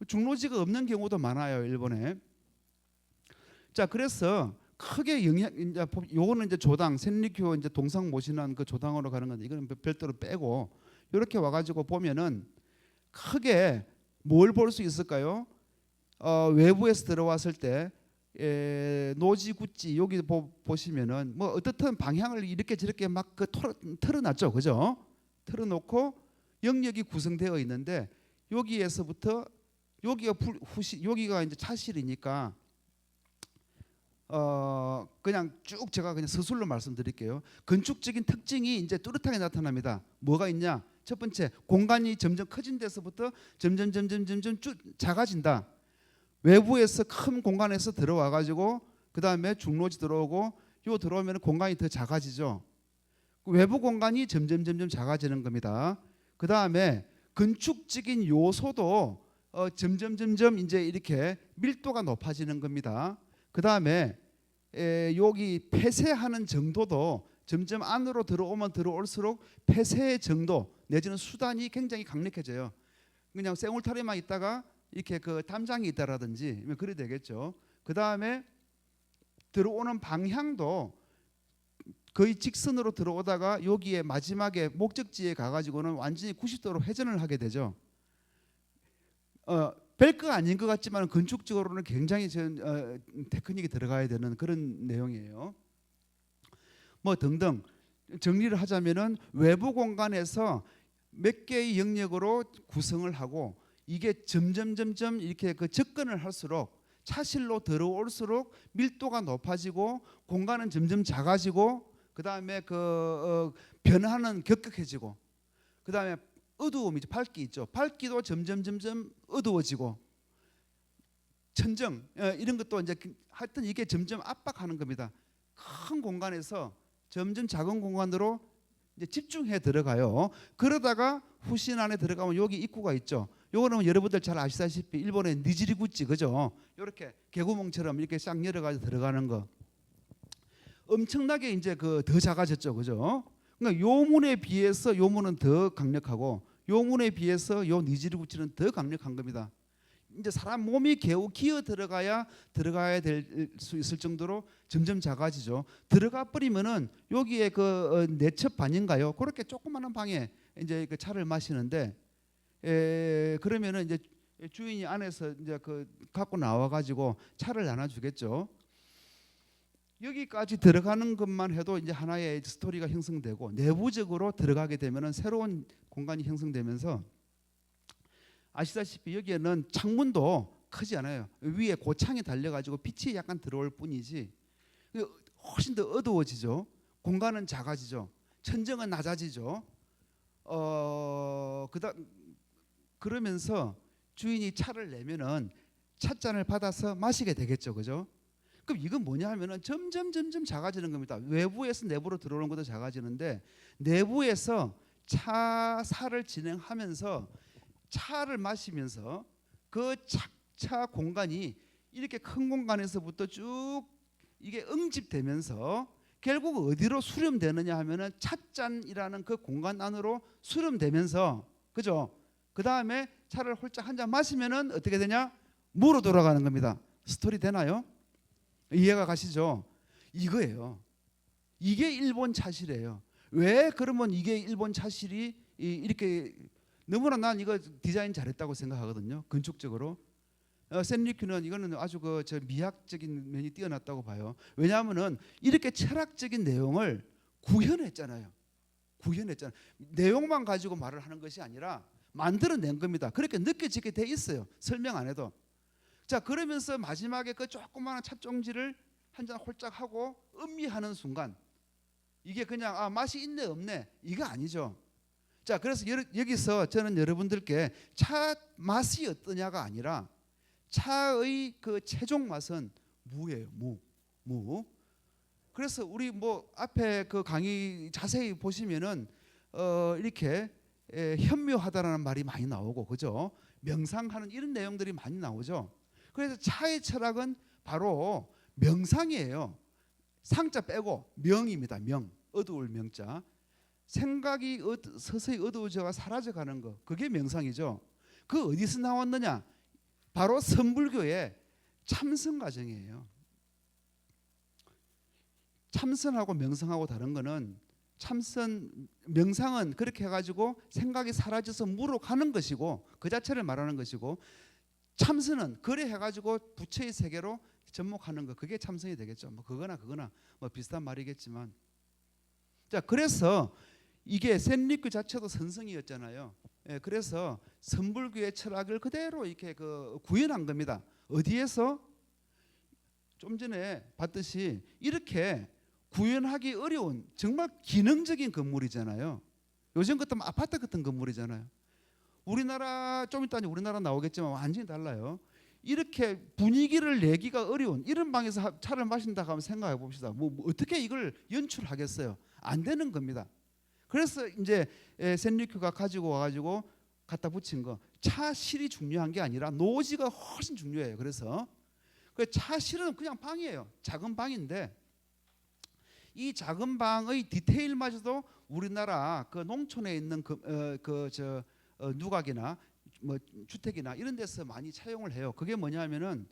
중로지가 없는 경우도 많아요, 일본에. 자, 그래서 크게 요거는 이제 조당, 센리큐 이제 동상 모시는 그 조당으로 가는 건데 이거는 별도로 빼고 이렇게 와가지고 보면은 크게 뭘 볼 수 있을까요? 외부에서 들어왔을 때 노지 구찌 여기 보시면은 뭐 어떻든 방향을 이렇게 저렇게 막 그 틀어놨죠, 그죠? 틀어놓고 영역이 구성되어 있는데 여기에서부터 여기가 이제 차실이니까 그냥 쭉 제가 그냥 서술로 말씀드릴게요. 건축적인 특징이 이제 뚜렷하게 나타납니다. 뭐가 있냐? 첫 번째, 공간이 점점 커진 데서부터 점점 쭉 작아진다. 외부에서 큰 공간에서 들어와 가지고 그 다음에 중로지 들어오고 요 들어오면 공간이 더 작아지죠. 외부 공간이 점점 작아지는 겁니다. 그 다음에 건축적인 요소도 점점 이제 이렇게 밀도가 높아지는 겁니다. 그 다음에 여기 폐쇄하는 정도도 점점 안으로 들어오면 들어올수록 폐쇄의 정도 내지는 수단이 굉장히 강력해져요. 그냥 생울타리만 있다가 이렇게 그 담장이 있다라든지 그래 되겠죠. 그 다음에 들어오는 방향도 거의 직선으로 들어오다가 여기에 마지막에 목적지에 가가지고는 완전히 90도로 회전을 하게 되죠. 별거 아닌 것 같지만 건축적으로는 굉장히 테크닉이 들어가야 되는 그런 내용이에요. 뭐 등등 정리를 하자면은 외부 공간에서 몇 개의 영역으로 구성을 하고 이게 점점 이렇게 그 접근을 할수록 차실로 들어올수록 밀도가 높아지고 공간은 점점 작아지고 그 다음에 변화는 격격해지고 그 다음에 어두움이죠. 밝기 있죠. 밝기도 점점 어두워지고 천정 이런 것도 이제 하여튼 이게 점점 압박하는 겁니다. 큰 공간에서 점점 작은 공간으로 이제 집중해 들어가요. 그러다가 후신 안에 들어가면 여기 입구가 있죠. 요거는 여러분들 잘 아시다시피 일본의 니지리구찌 그죠? 이렇게 개구멍처럼 이렇게 싹 열어가지고 들어가는 거. 엄청나게 이제 그 더 작아졌죠, 그죠? 그러니까 요 문에 비해서 요 문은 더 강력하고 요 문에 비해서 요 니지리구찌는 더 강력한 겁니다. 이제 사람 몸이 겨우 기어 들어가야 될 수 있을 정도로 점점 작아지죠. 들어가 버리면은 여기에 그 내첩 반인가요? 그렇게 조그마한 방에 이제 그 차를 마시는데 그러면은 이제 주인이 안에서 이제 그 갖고 나와 가지고 차를 나눠주겠죠. 여기까지 들어가는 것만 해도 이제 하나의 스토리가 형성되고 내부적으로 들어가게 되면은 새로운 공간이 형성되면서 아시다시피 여기에는 창문도 크지 않아요. 위에 고창이 달려가지고 빛이 약간 들어올 뿐이지 훨씬 더 어두워지죠. 공간은 작아지죠. 천정은 낮아지죠. 그러면서 주인이 차를 내면은 찻잔을 받아서 마시게 되겠죠, 그죠? 그럼 이건 뭐냐 하면은 점점 작아지는 겁니다. 외부에서 내부로 들어오는 것도 작아지는데 내부에서 차사를 진행하면서 차를 마시면서 그 차 공간이 이렇게 큰 공간에서부터 쭉 이게 응집되면서 결국 어디로 수렴되느냐 하면은 찻잔이라는 그 공간 안으로 수렴되면서 그죠? 그 다음에 차를 홀짝 한 잔 마시면은 어떻게 되냐? 무로 돌아가는 겁니다. 스토리 되나요? 이해가 가시죠? 이거예요. 이게 일본 차실이에요. 왜 그러면 이게 일본 차실이 이렇게 너무나 난 이거 디자인 잘했다고 생각하거든요. 건축적으로. 샌리큐는 이거는 아주 저 미학적인 면이 뛰어났다고 봐요. 왜냐하면은 이렇게 철학적인 내용을 구현했잖아요. 내용만 가지고 말을 하는 것이 아니라 만들어낸 겁니다. 그렇게 느껴지게 돼 있어요. 설명 안 해도. 자, 그러면서 마지막에 그 조그마한 찻종지를 한 잔 홀짝 하고 음미하는 순간 이게 그냥 맛이 있네 없네 이거 아니죠. 자, 그래서 여기서 저는 여러분들께 차 맛이 어떠냐가 아니라 차의 그 최종 맛은 무예요. 무. 그래서 우리 뭐 앞에 그 강의 자세히 보시면은 이렇게 현묘하다라는 말이 많이 나오고 그죠? 명상하는 이런 내용들이 많이 나오죠. 그래서 차의 철학은 바로 명상이에요. 상자 빼고 명입니다. 명. 어두울 명자. 생각이 서서히 어두워져가 사라져가는 거. 그게 명상이죠. 그 어디서 나왔느냐? 바로 선불교의 참선 과정이에요. 참선하고 명상하고 다른 거는 명상은 그렇게 해가지고 생각이 사라져서 무로 가는 것이고 그 자체를 말하는 것이고 참선은 그래 해가지고 부처의 세계로 접목하는 거 그게 참선이 되겠죠. 뭐 그거나 뭐 비슷한 말이겠지만 자 그래서 이게 샌리큐 자체도 선성이었잖아요. 그래서 선불교의 철학을 그대로 이렇게 구현한 겁니다. 어디에서 좀 전에 봤듯이 이렇게 구현하기 어려운 정말 기능적인 건물이잖아요. 요즘 같은 아파트 같은 건물이잖아요. 우리나라 좀 이따 우리나라 나오겠지만 완전히 달라요. 이렇게 분위기를 내기가 어려운 이런 방에서 차를 마신다 하면 생각해 봅시다. 뭐 어떻게 이걸 연출하겠어요? 안 되는 겁니다. 그래서 이제 샌리큐가 가지고 와가지고 갖다 붙인 거 차실이 중요한 게 아니라 노지가 훨씬 중요해요. 그래서 그 차실은 그냥 방이에요. 작은 방인데 이 작은 방의 디테일마저도 우리나라 그 농촌에 있는 누각이나 뭐 주택이나 이런 데서 많이 차용을 해요. 그게 뭐냐면은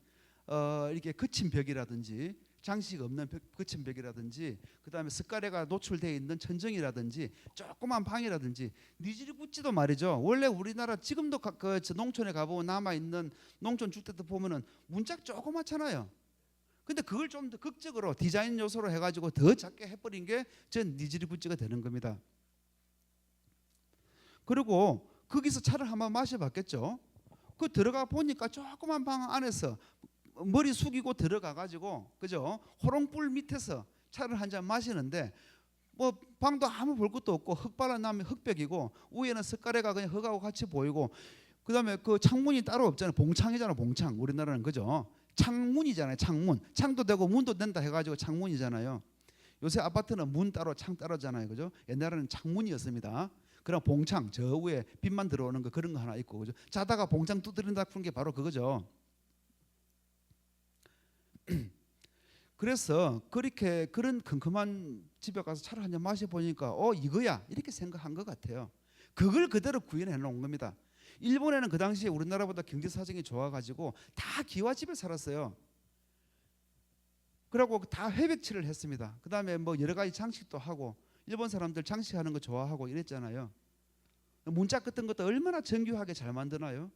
이렇게 거친 벽이라든지 장식 없는 거친 벽이라든지 그다음에 습가래가 노출되어 있는 천정이라든지 조그만 방이라든지 니지리구찌도 말이죠. 원래 우리나라 지금도 저 농촌에 가보면 남아 있는 농촌 주택들 보면은 문짝 조그맣잖아요. 근데 그걸 좀 더 극적으로 디자인 요소로 해가지고 더 작게 해버린 게 전 니지리구찌가 되는 겁니다. 그리고 거기서 차를 한번 마셔봤겠죠. 그 들어가 보니까 조그만 방 안에서 머리 숙이고 들어가가지고 그죠? 호롱불 밑에서 차를 한 잔 마시는데 뭐 방도 아무 볼 것도 없고 흙발라 나면 흙벽이고 위에는 습가래가 그냥 흙하고 같이 보이고 그다음에 그 창문이 따로 없잖아요. 봉창이잖아요. 봉창. 우리나라는 그죠? 창문이잖아요. 창문. 창도 되고 문도 된다 해가지고 창문이잖아요. 요새 아파트는 문 따로 창 따로잖아요, 그죠? 옛날에는 창문이었습니다. 그럼 봉창 저 위에 빛만 들어오는 거 그런 거 하나 있고, 그죠? 자다가 봉창 두드린다 푸는 게 바로 그거죠. 그래서 그렇게 그런 컴컴한 집에 가서 차를 한 잔 마셔 보니까 이거야 이렇게 생각한 것 같아요. 그걸 그대로 구현해 놓은 겁니다. 일본에는 그 당시에 우리나라보다 경제 사정이 좋아가지고 다 기와집에 살았어요. 그리고 다 회백칠을 했습니다. 그 다음에 뭐 여러 가지 장식도 하고, 일본 사람들 장식하는 거 좋아하고 이랬잖아요. 문짝 같은 것도 얼마나 정교하게 잘 만드나요?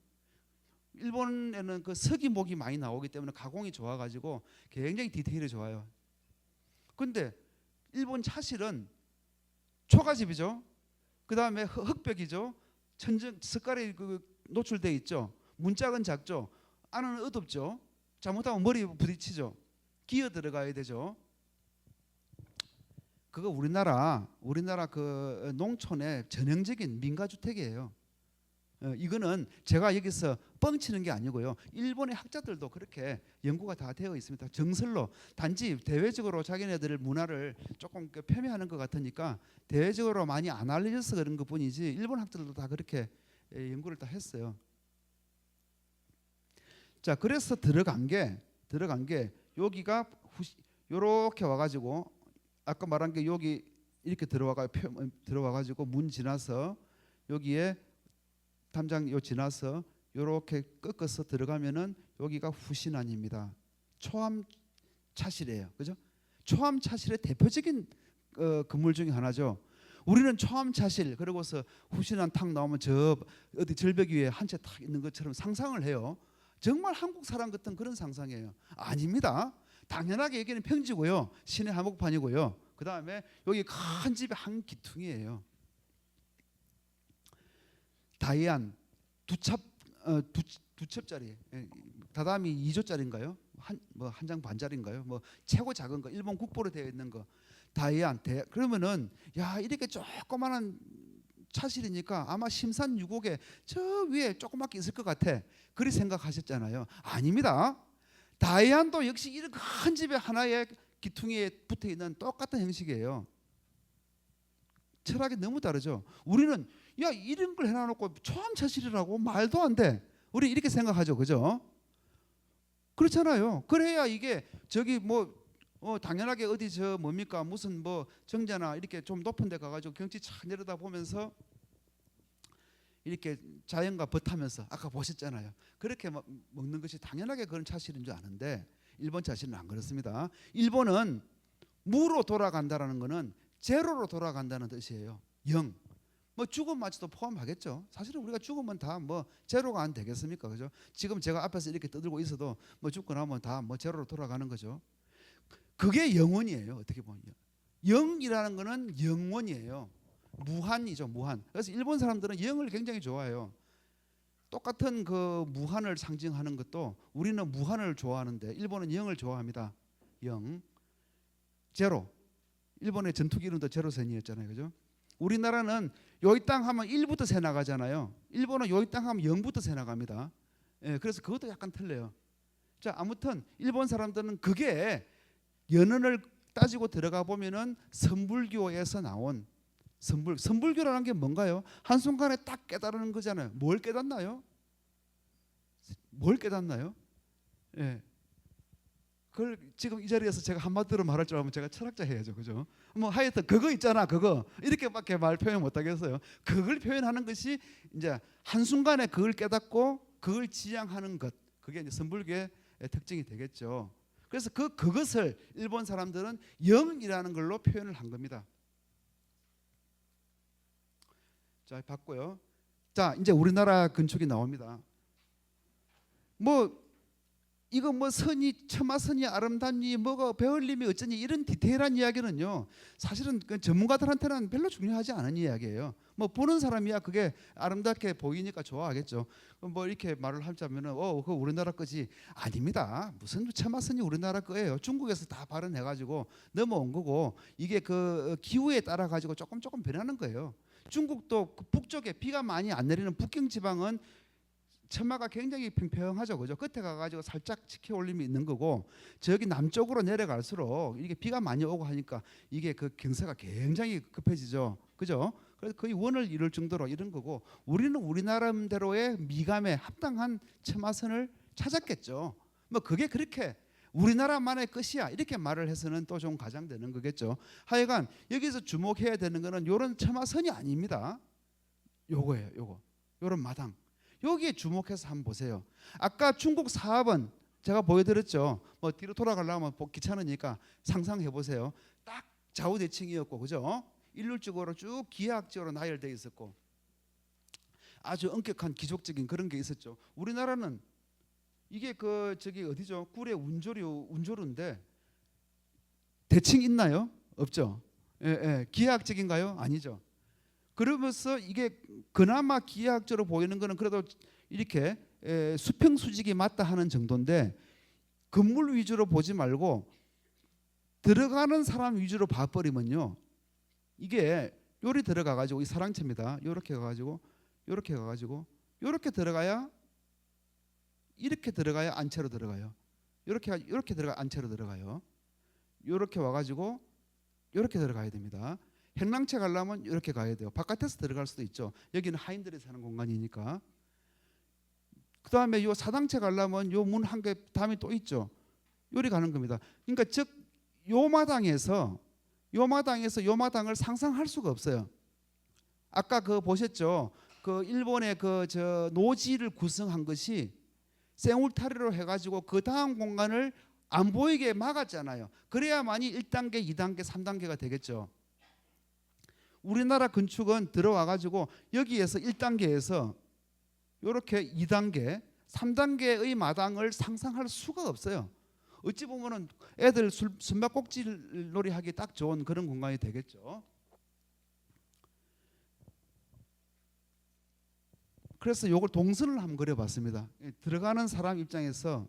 일본에는 그 석이 목이 많이 나오기 때문에 가공이 좋아가지고 굉장히 디테일이 좋아요. 근데 일본 차실은 초가집이죠. 그 다음에 흙벽이죠. 천정 석가래 노출돼 있죠. 문짝은 작죠. 안은 어둡죠. 잘못하면 머리 부딪히죠. 기어 들어가야 되죠. 그거 우리나라 그 농촌의 전형적인 민가주택이에요. 이거는 제가 여기서 뻥치는 게 아니고요. 일본의 학자들도 그렇게 연구가 다 되어 있습니다. 정설로. 단지 대외적으로 자기네들 문화를 조금 폄훼하는 것 같으니까 대외적으로 많이 안 알려져서 그런 것뿐이지, 일본 학자들도 다 그렇게 연구를 다 했어요. 자, 그래서 들어간 게 여기가 요렇게 와가지고 아까 말한 게 여기 이렇게 들어와가지고 문 지나서 여기에 담장 요 지나서 요렇게 꺾어서 들어가면은 여기가 후신안입니다. 초암 차실이에요, 그죠? 초암 차실의 대표적인 건물 중에 하나죠. 우리는 초암 차실 그러고서 후신안 탁 나오면 저 어디 절벽 위에 한 채 탁 있는 것처럼 상상을 해요. 정말 한국 사람 같은 그런 상상이에요. 아닙니다. 당연하게 여기는 평지고요, 시내 한복판이고요. 그 다음에 여기 큰 집에 한 기퉁이에요. 다이안 두 첩짜리, 다다미 2조짜리인가요? 한 장 반짜리인가요? 뭐 최고 작은 거, 일본 국보로 되어 있는 거 다이안. 그러면은 야, 이렇게 조그마한 차실이니까 아마 심산 유곡에 저 위에 조그맣게 있을 것 같아, 그리 생각하셨잖아요. 아닙니다. 다이안도 역시 이런 큰 집에 하나의 기퉁이에 붙어 있는 똑같은 형식이에요. 철학이 너무 다르죠. 우리는 야, 이런 걸 해놔놓고 초암 차실이라고 말도 안 돼. 우리 이렇게 생각하죠, 그죠? 그렇잖아요. 그래야 이게 저기 뭐 당연하게 어디 저 뭡니까 무슨 뭐 정자나 이렇게 좀 높은 데 가가지고 경치 차 내려다 보면서 이렇게 자연과 벗하면서 아까 보셨잖아요. 그렇게 먹는 것이 당연하게 그런 차실인 줄 아는데, 일본 차실은 안 그렇습니다. 일본은 무로 돌아간다라는 것은 제로로 돌아간다는 뜻이에요. 영. 뭐 죽음마저도 포함하겠죠. 사실은 우리가 죽으면 다 뭐 제로가 안 되겠습니까, 그죠? 지금 제가 앞에서 이렇게 떠들고 있어도 뭐 죽고 나면 다 뭐 제로로 돌아가는 거죠. 그게 영원이에요. 어떻게 보면 영이라는 거는 영원이에요. 무한이죠, 무한. 그래서 일본 사람들은 영을 굉장히 좋아해요. 똑같은 그 무한을 상징하는 것도 우리는 무한을 좋아하는데 일본은 영을 좋아합니다. 영, 제로. 일본의 전투기 이름도 제로센이었잖아요, 그죠? 우리나라는 여기 땅 하면 1부터 세 나가잖아요. 일본은 여기 땅 하면 0부터 세 나갑니다. 그래서 그것도 약간 틀려요. 자, 아무튼 일본 사람들은 그게 연원을 따지고 들어가 보면은 선불교에서 나온 선불교라는 게 뭔가요? 한순간에 딱 깨달는 거잖아요. 뭘 깨닫나요? 뭘 깨닫나요? 예. 그걸 지금 이 자리에서 제가 한마디로 말할 줄 알면 제가 철학자 해야죠, 그죠? 뭐 하여튼 그거 있잖아, 그거 이렇게밖에 말 표현 못 하겠어요. 그걸 표현하는 것이 이제 한 순간에 그걸 깨닫고 그걸 지향하는 것, 그게 이제 선불교의 특징이 되겠죠. 그래서 그것을 일본 사람들은 영이라는 걸로 표현을 한 겁니다. 자, 봤고요. 자, 이제 우리나라 건축이 나옵니다. 뭐 이거 뭐 선이 처마선이 아름답니 뭐가 배울림이 어쩌니 이런 디테일한 이야기는요, 사실은 그 전문가들한테는 별로 중요하지 않은 이야기예요. 뭐 보는 사람이야 그게 아름답게 보이니까 좋아하겠죠. 뭐 이렇게 말을 하자면은 그거 우리나라 거지. 아닙니다. 무슨 처마선이 우리나라 거예요. 중국에서 다 발현해가지고 넘어온 거고, 이게 그 기후에 따라 가지고 조금 변하는 거예요. 중국도 그 북쪽에 비가 많이 안 내리는 북경 지방은 처마가 굉장히 평평하죠, 그죠? 끝에 가가지고 살짝 치켜 올림이 있는 거고, 저기 남쪽으로 내려갈수록 이게 비가 많이 오고 하니까 이게 그 경사가 굉장히 급해지죠, 그죠? 그래서 거의 원을 이룰 정도로 이런 거고, 우리는 우리 나름대로의 미감에 합당한 처마선을 찾았겠죠. 뭐 그게 그렇게 우리나라만의 것이야 이렇게 말을 해서는 또 좀 과장되는 거겠죠. 하여간 여기서 주목해야 되는 거는 요런 처마선이 아닙니다. 요거예요, 요거. 요런 마당. 여기에 주목해서 한번 보세요. 아까 중국 사업은 제가 보여드렸죠. 뭐 뒤로 돌아가려면 귀찮으니까 상상해 보세요. 딱 좌우대칭이었고, 그죠? 일률적으로 쭉 기하학적으로 나열되어 있었고, 아주 엄격한 기족적인 그런 게 있었죠. 우리나라는 이게 그 저기 어디죠? 굴의 운조류인데 대칭 있나요? 없죠. 예, 예. 기하학적인가요? 아니죠. 그러면서 이게 그나마 기하학적으로 보이는 거는 그래도 이렇게 수평 수직이 맞다 하는 정도인데, 건물 위주로 보지 말고 들어가는 사람 위주로 봐버리면요, 이게 요리 들어가 가지고 이 사랑채입니다. 요렇게 가가지고 요렇게 가가지고 요렇게 들어가야, 이렇게 들어가야 안채로 들어가요. 요렇게 들어가 안채로 들어가요. 요렇게 와가지고 요렇게 들어가야 됩니다. 행랑채 가려면 이렇게 가야 돼요. 바깥에서 들어갈 수도 있죠. 여기는 하인들이 사는 공간이니까. 그 다음에 요 사당채 가려면 요 문 한 개 다음에 또 있죠. 요리 가는 겁니다. 그러니까 즉 요 마당에서 요 마당을 상상할 수가 없어요. 아까 그 보셨죠? 그 일본의 그 저 노지를 구성한 것이 생울타리로 해가지고 그 다음 공간을 안 보이게 막았잖아요. 그래야만이 1단계, 2단계, 3단계가 되겠죠. 우리나라 건축은 들어와 가지고 여기에서 1단계에서 이렇게 2단계, 3단계의 마당을 상상할 수가 없어요. 어찌 보면은 애들 숨바꼭질 놀이 하기 딱 좋은 그런 공간이 되겠죠. 그래서 요걸 동선을 한번 그려봤습니다. 들어가는 사람 입장에서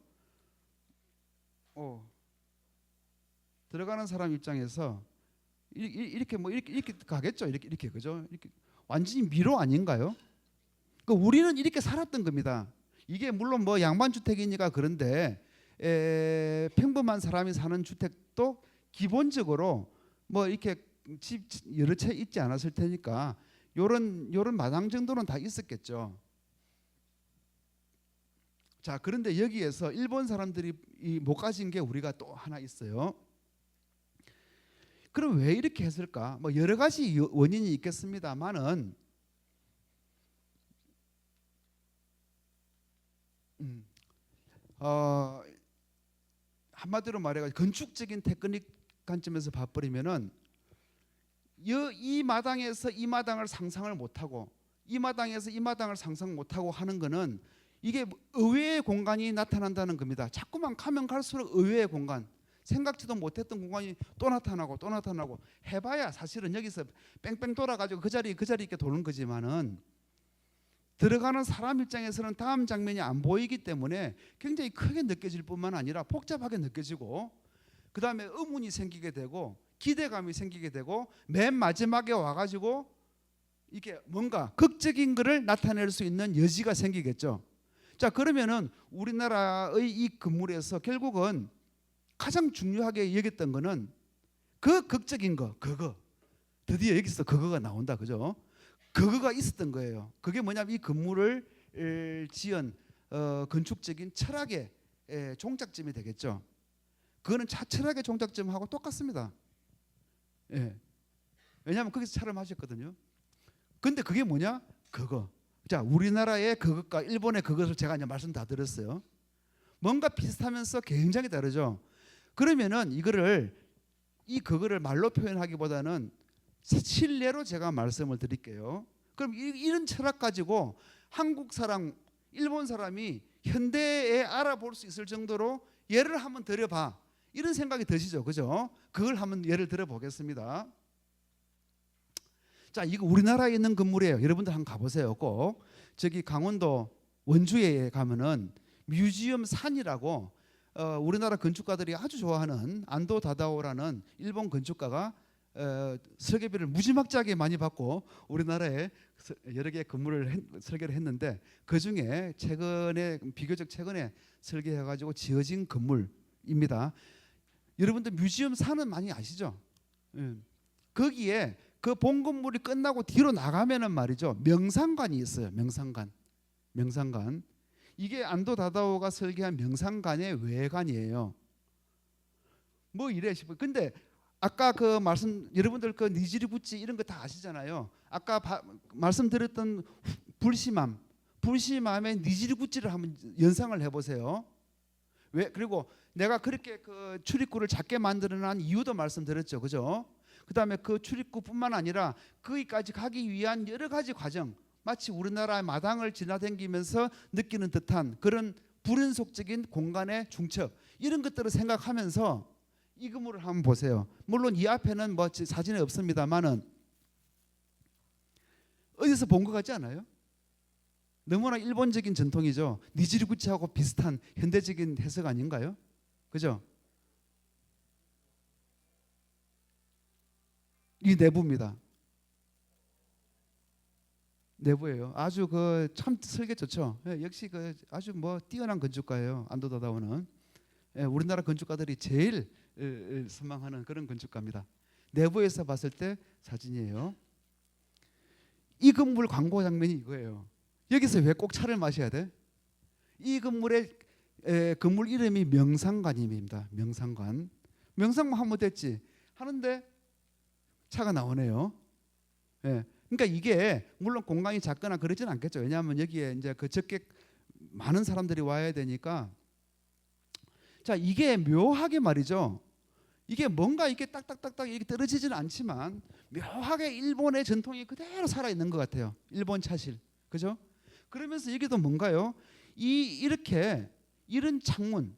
이렇게 뭐 이렇게 가겠죠. 이렇게 그죠? 이렇게 완전히 미로 아닌가요? 그 우리는 이렇게 살았던 겁니다. 이게 물론 뭐 양반주택이니까 그런데 평범한 사람이 사는 주택도 기본적으로 뭐 이렇게 집 여러 채 있지 않았을 테니까 요런 마당 정도는 다 있었겠죠. 자, 그런데 여기에서 일본 사람들이 못 가진 게 우리가 또 하나 있어요. 그럼 왜 이렇게 했을까? 뭐 여러 가지 원인이 있겠습니다만은 한마디로 말해가지고 건축적인 테크닉 관점에서 봐버리면은 이 마당에서 이 마당을 상상을 못하고 이 마당에서 이 마당을 상상 못하고 하는 거는 이게 의외의 공간이 나타난다는 겁니다. 자꾸만 가면 갈수록 의외의 공간, 생각지도 못했던 공간이 또 나타나고 해봐야 사실은 여기서 뺑뺑 돌아가지고 그 자리 이렇게 도는 거지만은 들어가는 사람 입장에서는 다음 장면이 안 보이기 때문에 굉장히 크게 느껴질 뿐만 아니라 복잡하게 느껴지고, 그 다음에 의문이 생기게 되고 기대감이 생기게 되고, 맨 마지막에 와가지고 이게 뭔가 극적인 것을 나타낼 수 있는 여지가 생기겠죠. 자, 그러면은 우리나라의 이 건물에서 결국은 가장 중요하게 여겼던 거는 그 극적인 거, 그거. 드디어 여기서 그거가 나온다, 그죠? 그거가 있었던 거예요. 그게 뭐냐면 이 건물을 지은 건축적인 철학의 종착점이 되겠죠. 그거는 철학의 종착점하고 똑같습니다. 예. 왜냐하면 거기서 촬영하셨거든요. 근데 그게 뭐냐? 그거. 자, 우리나라의 그것과 일본의 그것을 제가 이제 말씀 다 드렸어요. 뭔가 비슷하면서 굉장히 다르죠. 그러면은 이 그거를 말로 표현하기보다는 실례로 제가 말씀을 드릴게요. 그럼 이런 철학 가지고 한국 사람, 일본 사람이 현대에 알아볼 수 있을 정도로 예를 한번 들어봐. 이런 생각이 드시죠, 그죠? 그걸 한번 예를 들어 보겠습니다. 자, 이거 우리나라에 있는 건물이에요. 여러분들 한번 가보세요. 꼭 저기 강원도 원주에 가면은 뮤지엄 산이라고 우리나라 건축가들이 아주 좋아하는 안도 다다오라는 일본 건축가가 설계비를 무지막지하게 많이 받고 우리나라에 여러 개의 건물을 설계를 했는데 그 중에 비교적 최근에 설계해가지고 지어진 건물입니다. 여러분들 뮤지엄 산은 많이 아시죠? 거기에 그 본 건물이 끝나고 뒤로 나가면은 말이죠, 명상관이 있어요. 명상관. 이게 안도 다다오가 설계한 명상관의 외관이에요. 뭐 이래 싶어요. 근데 아까 그 말씀, 여러분들 그 니지리구치 이런 거 다 아시잖아요. 아까 말씀드렸던 불심함의 니지리구치를 한번 연상을 해보세요. 왜? 그리고 내가 그렇게 그 출입구를 작게 만들어놓은 이유도 말씀드렸죠, 그죠? 그 다음에 그 출입구뿐만 아니라 거기까지 가기 위한 여러 가지 과정, 마치 우리나라의 마당을 지나다니면서 느끼는 듯한 그런 불연속적인 공간의 중첩, 이런 것들을 생각하면서 이 건물을 한번 보세요. 물론 이 앞에는 뭐 사진이 없습니다만은 어디서 본 것 같지 않아요? 너무나 일본적인 전통이죠. 니지리구치하고 비슷한 현대적인 해석 아닌가요? 그죠? 이 내부입니다. 내부예요. 아주 그 참 설계 좋죠. 역시 그 아주 뭐 뛰어난 건축가예요. 안도 다다오는. 우리나라 건축가들이 제일 선망하는 그런 건축가입니다. 내부에서 봤을 때 사진이에요. 이 건물 광고 장면이 이거예요. 여기서 왜 꼭 차를 마셔야 돼? 이 건물의 건물 이름이 명상관입니다. 명상관 하면 됐지 하는데 차가 나오네요. 그러니까 이게 물론 공간이 작거나 그러진 않겠죠. 왜냐하면 여기에 이제 그 적게 많은 사람들이 와야 되니까. 자, 이게 묘하게 말이죠. 이게 뭔가 이게 딱딱딱딱 이렇게 떨어지지는 않지만 묘하게 일본의 전통이 그대로 살아 있는 것 같아요. 일본 차실, 그죠? 그러면서 여기도 뭔가요? 이렇게 이런 창문,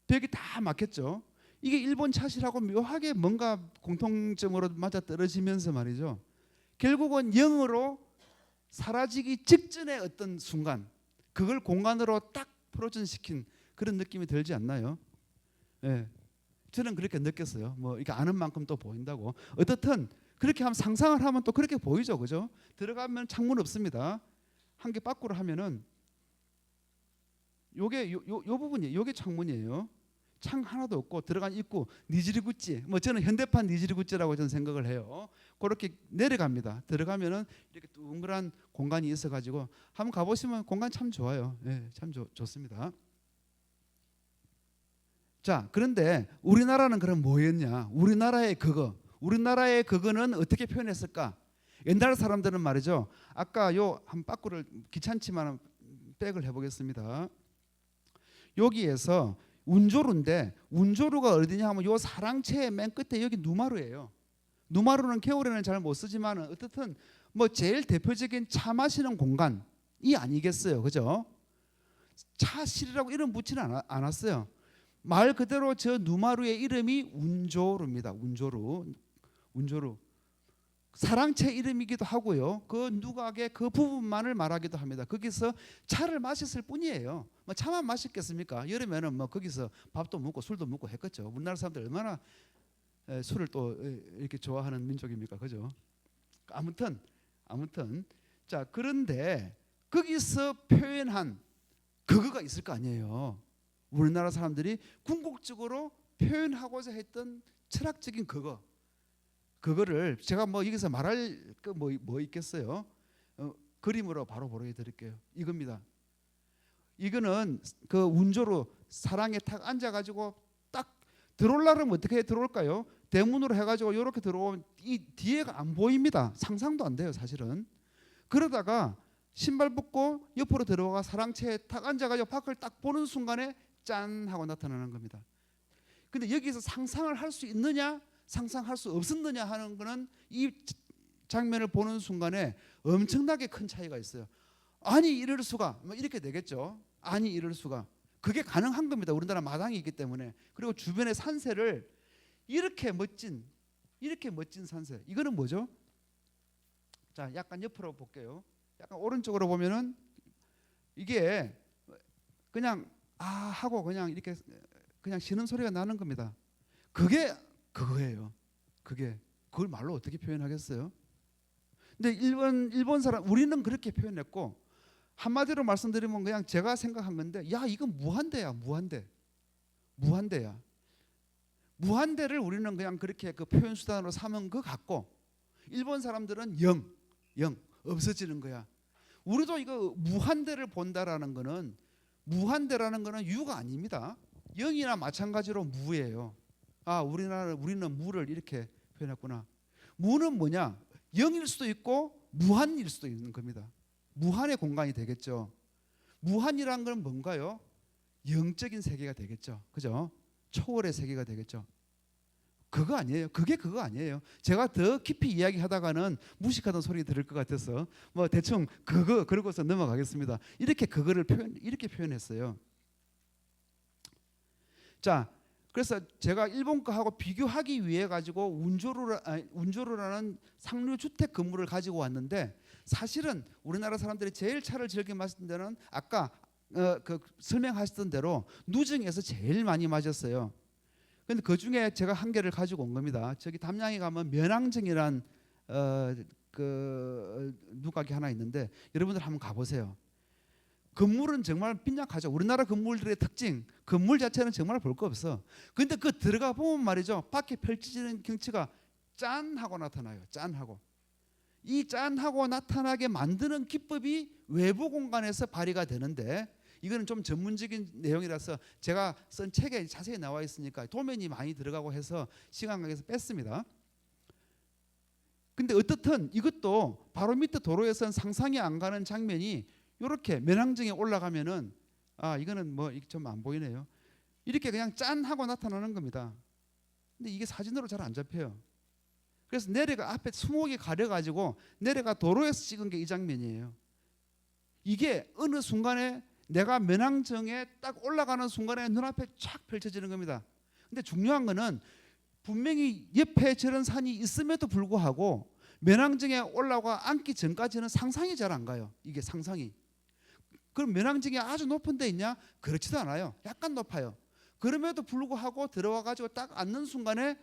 벽이 다 막혔죠. 이게 일본 차실하고 묘하게 뭔가 공통점으로 맞아 떨어지면서 말이죠. 결국은 영으로 사라지기 직전의 어떤 순간, 그걸 공간으로 딱 프로전시킨 그런 느낌이 들지 않나요? 저는 그렇게 느꼈어요. 뭐 이게 아는 만큼 또 보인다고. 어떻든 그렇게 하면 상상을 하면 또 그렇게 보이죠, 그죠? 들어가면 창문 없습니다. 한 개 밖으로 하면은 요게 요 부분이 요게 창문이에요. 창 하나도 없고 들어간 입구 니지리구치, 뭐 저는 현대판 니지리구치라고 저는 생각을 해요. 그렇게 내려갑니다. 들어가면은 이렇게 둥그런 공간이 있어가지고 한번 가보시면 공간 참 좋아요. 참 좋습니다. 자, 그런데 우리나라는 그럼 뭐였냐? 우리나라의 그거는 어떻게 표현했을까? 옛날 사람들은 말이죠. 아까 요 한 빠꾸를 귀찮지만 백을 해보겠습니다. 여기에서 운조루인데 운조루가 어디냐 하면 요 사랑채의 맨 끝에 여기 누마루예요. 누마루는 겨울에는 잘 못 쓰지만 어떻든 뭐 제일 대표적인 차 마시는 공간이 아니겠어요, 그죠? 차실이라고 이름 붙이는 않았어요. 말 그대로 저 누마루의 이름이 운조루입니다. 운조루. 사랑채 이름이기도 하고요. 그 누각의 그 부분만을 말하기도 합니다. 거기서 차를 마셨을 뿐이에요. 뭐 차만 마셨겠습니까? 여름에는 뭐 거기서 밥도 먹고 술도 먹고 했겠죠. 우리나라 사람들 얼마나 술을 또 이렇게 좋아하는 민족입니까, 그죠? 아무튼 자, 그런데 거기서 표현한 그거가 있을 거 아니에요. 우리나라 사람들이 궁극적으로 표현하고자 했던 철학적인 그거를 제가 뭐 여기서 말할 거 뭐 있겠어요? 그림으로 바로 보여드릴게요. 이겁니다. 이거는 그 운조로 사랑에 탁 앉아가지고 딱 들어오려면 어떻게 들어올까요? 대문으로 해가지고 이렇게 들어오면 이 뒤에가 안 보입니다. 상상도 안 돼요, 사실은. 그러다가 신발 벗고 옆으로 들어가 사랑채에 탁 앉아가지고 밖을 딱 보는 순간에 짠 하고 나타나는 겁니다. 근데 여기서 상상을 할 수 있느냐 상상할 수 없었느냐 하는 거는 이 장면을 보는 순간에 엄청나게 큰 차이가 있어요. 아니 이럴 수가, 뭐 이렇게 되겠죠. 아니 이럴 수가. 그게 가능한 겁니다. 우리나라 마당이 있기 때문에. 그리고 주변의 산세를 이렇게 멋진 산세. 이거는 뭐죠? 자, 약간 옆으로 볼게요. 약간 오른쪽으로 보면은 이게 그냥 아 하고 그냥 이렇게 그냥 쉬는 소리가 나는 겁니다. 그게 그거예요. 그걸 말로 어떻게 표현하겠어요? 근데 일본 사람 우리는 그렇게 표현했고 한마디로 말씀드리면 그냥 제가 생각한 건데 야 이건 무한대야 무한대야. 무한대를 우리는 그냥 그렇게 그 표현 수단으로 삼은 것 같고 일본 사람들은 영 없어지는 거야. 우리도 이거 무한대를 본다라는 거는 무한대라는 거는 유가 아닙니다. 영이나 마찬가지로 무예요. 아 우리는 무를 이렇게 표현했구나. 무는 뭐냐? 영일 수도 있고 무한일 수도 있는 겁니다. 무한의 공간이 되겠죠. 무한이란 건 뭔가요? 영적인 세계가 되겠죠. 그죠? 초월의 세계가 되겠죠. 그거 아니에요. 그거 아니에요. 제가 더 깊이 이야기하다가는 무식하던 소리 들을 것 같아서 뭐 대충 그러고서 넘어가겠습니다. 이렇게 이렇게 표현했어요. 자, 그래서 제가 일본 거하고 비교하기 위해 가지고 운조루라는 상류 주택 건물을 가지고 왔는데 사실은 우리나라 사람들이 제일 차를 즐겨 마시는 데는 아까 그 설명하셨던 대로 누정에서 제일 많이 마셨어요. 근데 그 중에 제가 한 개를 가지고 온 겁니다. 저기 담양에 가면 면항정이란 그 누각이 하나 있는데 여러분들 한번 가보세요. 건물은 정말 빈약하죠. 우리나라 건물들의 특징, 건물 자체는 정말 볼 거 없어. 근데 그 들어가 보면 말이죠. 밖에 펼쳐지는 경치가 짠하고 나타나요. 짠하고. 이 짠하고 나타나게 만드는 기법이 외부 공간에서 발휘가 되는데 이거는 좀 전문적인 내용이라서 제가 쓴 책에 자세히 나와 있으니까 도면이 많이 들어가고 해서 시간 관계에서 뺐습니다. 근데 어떻든 이것도 바로 밑에 도로에서는 상상이 안 가는 장면이 이렇게 면항정에 올라가면은 아 이거는 뭐 좀 안 보이네요. 이렇게 그냥 짠 하고 나타나는 겁니다. 근데 이게 사진으로 잘 안 잡혀요. 그래서 내려가 앞에 수목이 가려가지고 내려가 도로에서 찍은 게 이 장면이에요. 이게 어느 순간에 내가 면항정에 딱 올라가는 순간에 눈앞에 쫙 펼쳐지는 겁니다. 근데 중요한 거는 분명히 옆에 저런 산이 있음에도 불구하고 면항정에 올라가 앉기 전까지는 상상이 잘 안 가요. 이게 상상이. 그럼 면항정이 아주 높은 데 있냐? 그렇지도 않아요. 약간 높아요. 그럼에도 불구하고 들어와 가지고 딱 앉는 순간에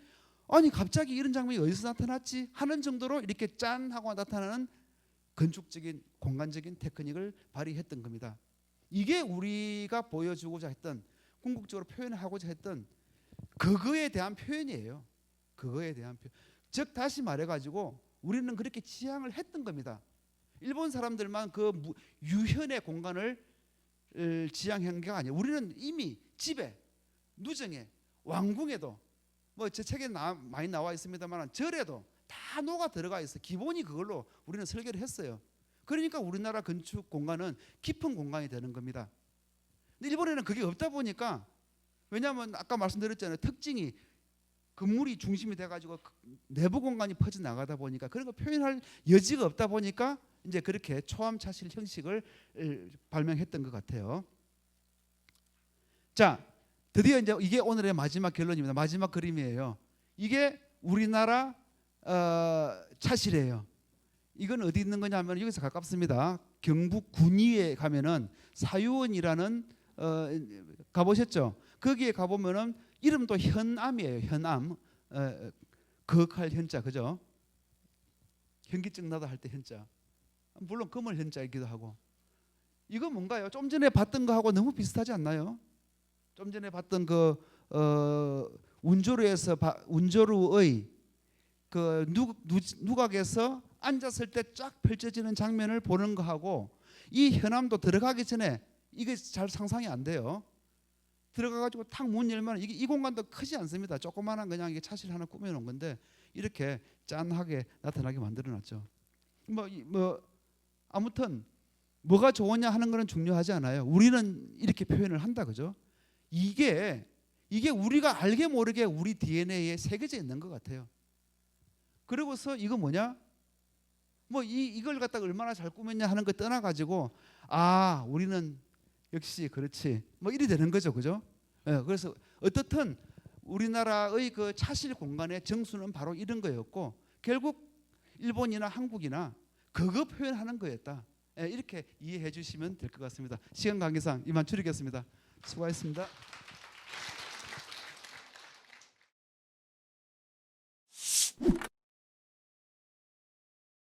아니 갑자기 이런 장면이 어디서 나타났지? 하는 정도로 이렇게 짠 하고 나타나는 건축적인 공간적인 테크닉을 발휘했던 겁니다. 이게 우리가 보여주고자 했던 궁극적으로 표현하고자 했던 그거에 대한 표현이에요. 그거에 대한 표현. 즉 다시 말해가지고 우리는 그렇게 지향을 했던 겁니다. 일본 사람들만 그 유현의 공간을 지향한 게 아니에요. 우리는 이미 집에, 누정에, 왕궁에도 뭐 제 책에 많이 나와 있습니다만 절에도 다 녹아 들어가 있어. 기본이 그걸로 우리는 설계를 했어요. 그러니까 우리나라 건축 공간은 깊은 공간이 되는 겁니다. 근데 일본에는 그게 없다 보니까 왜냐하면 아까 말씀드렸잖아요. 특징이 건물이 중심이 돼가지고 내부 공간이 퍼져 나가다 보니까 그런 거 표현할 여지가 없다 보니까 이제 그렇게 초암차실 형식을 발명했던 것 같아요. 자, 드디어 이제 이게 오늘의 마지막 결론입니다. 마지막 그림이에요. 이게 우리나라 차실이에요. 이건 어디 있는 거냐면 여기서 가깝습니다. 경북 군위에 가면은 사유원이라는 가보셨죠? 거기에 가보면은 이름도 현암이에요. 현암. 거할 현자 그죠? 현기증 나다 할 때 현자. 물론 금을 현자이기도 하고. 이거 뭔가요? 좀 전에 봤던 거하고 너무 비슷하지 않나요? 좀 전에 봤던 그 운조루의 그 누각에서 앉았을 때 쫙 펼쳐지는 장면을 보는 거하고 이 현암도 들어가기 전에 이게 잘 상상이 안 돼요. 들어가가지고 탁 문 열면 이 공간도 크지 않습니다. 조그마한 그냥 이게 차실 하나 꾸며놓은 건데 이렇게 짠하게 나타나게 만들어놨죠. 뭐 아무튼 뭐가 좋으냐 하는 거는 중요하지 않아요. 우리는 이렇게 표현을 한다 그죠? 이게 우리가 알게 모르게 우리 DNA에 새겨져 있는 것 같아요. 그리고서 이거 뭐냐? 뭐 이걸 갖다가 얼마나 잘 꾸몄냐 하는 거 떠나가지고 아 우리는 역시 그렇지 뭐 이리 되는 거죠, 그죠? 예, 그래서 어떻든 우리나라의 그 차실 공간의 정수는 바로 이런 거였고 결국 일본이나 한국이나 그거 표현하는 거였다. 예, 이렇게 이해해 주시면 될 것 같습니다. 시간 관계상 이만 줄이겠습니다. 수고하셨습니다.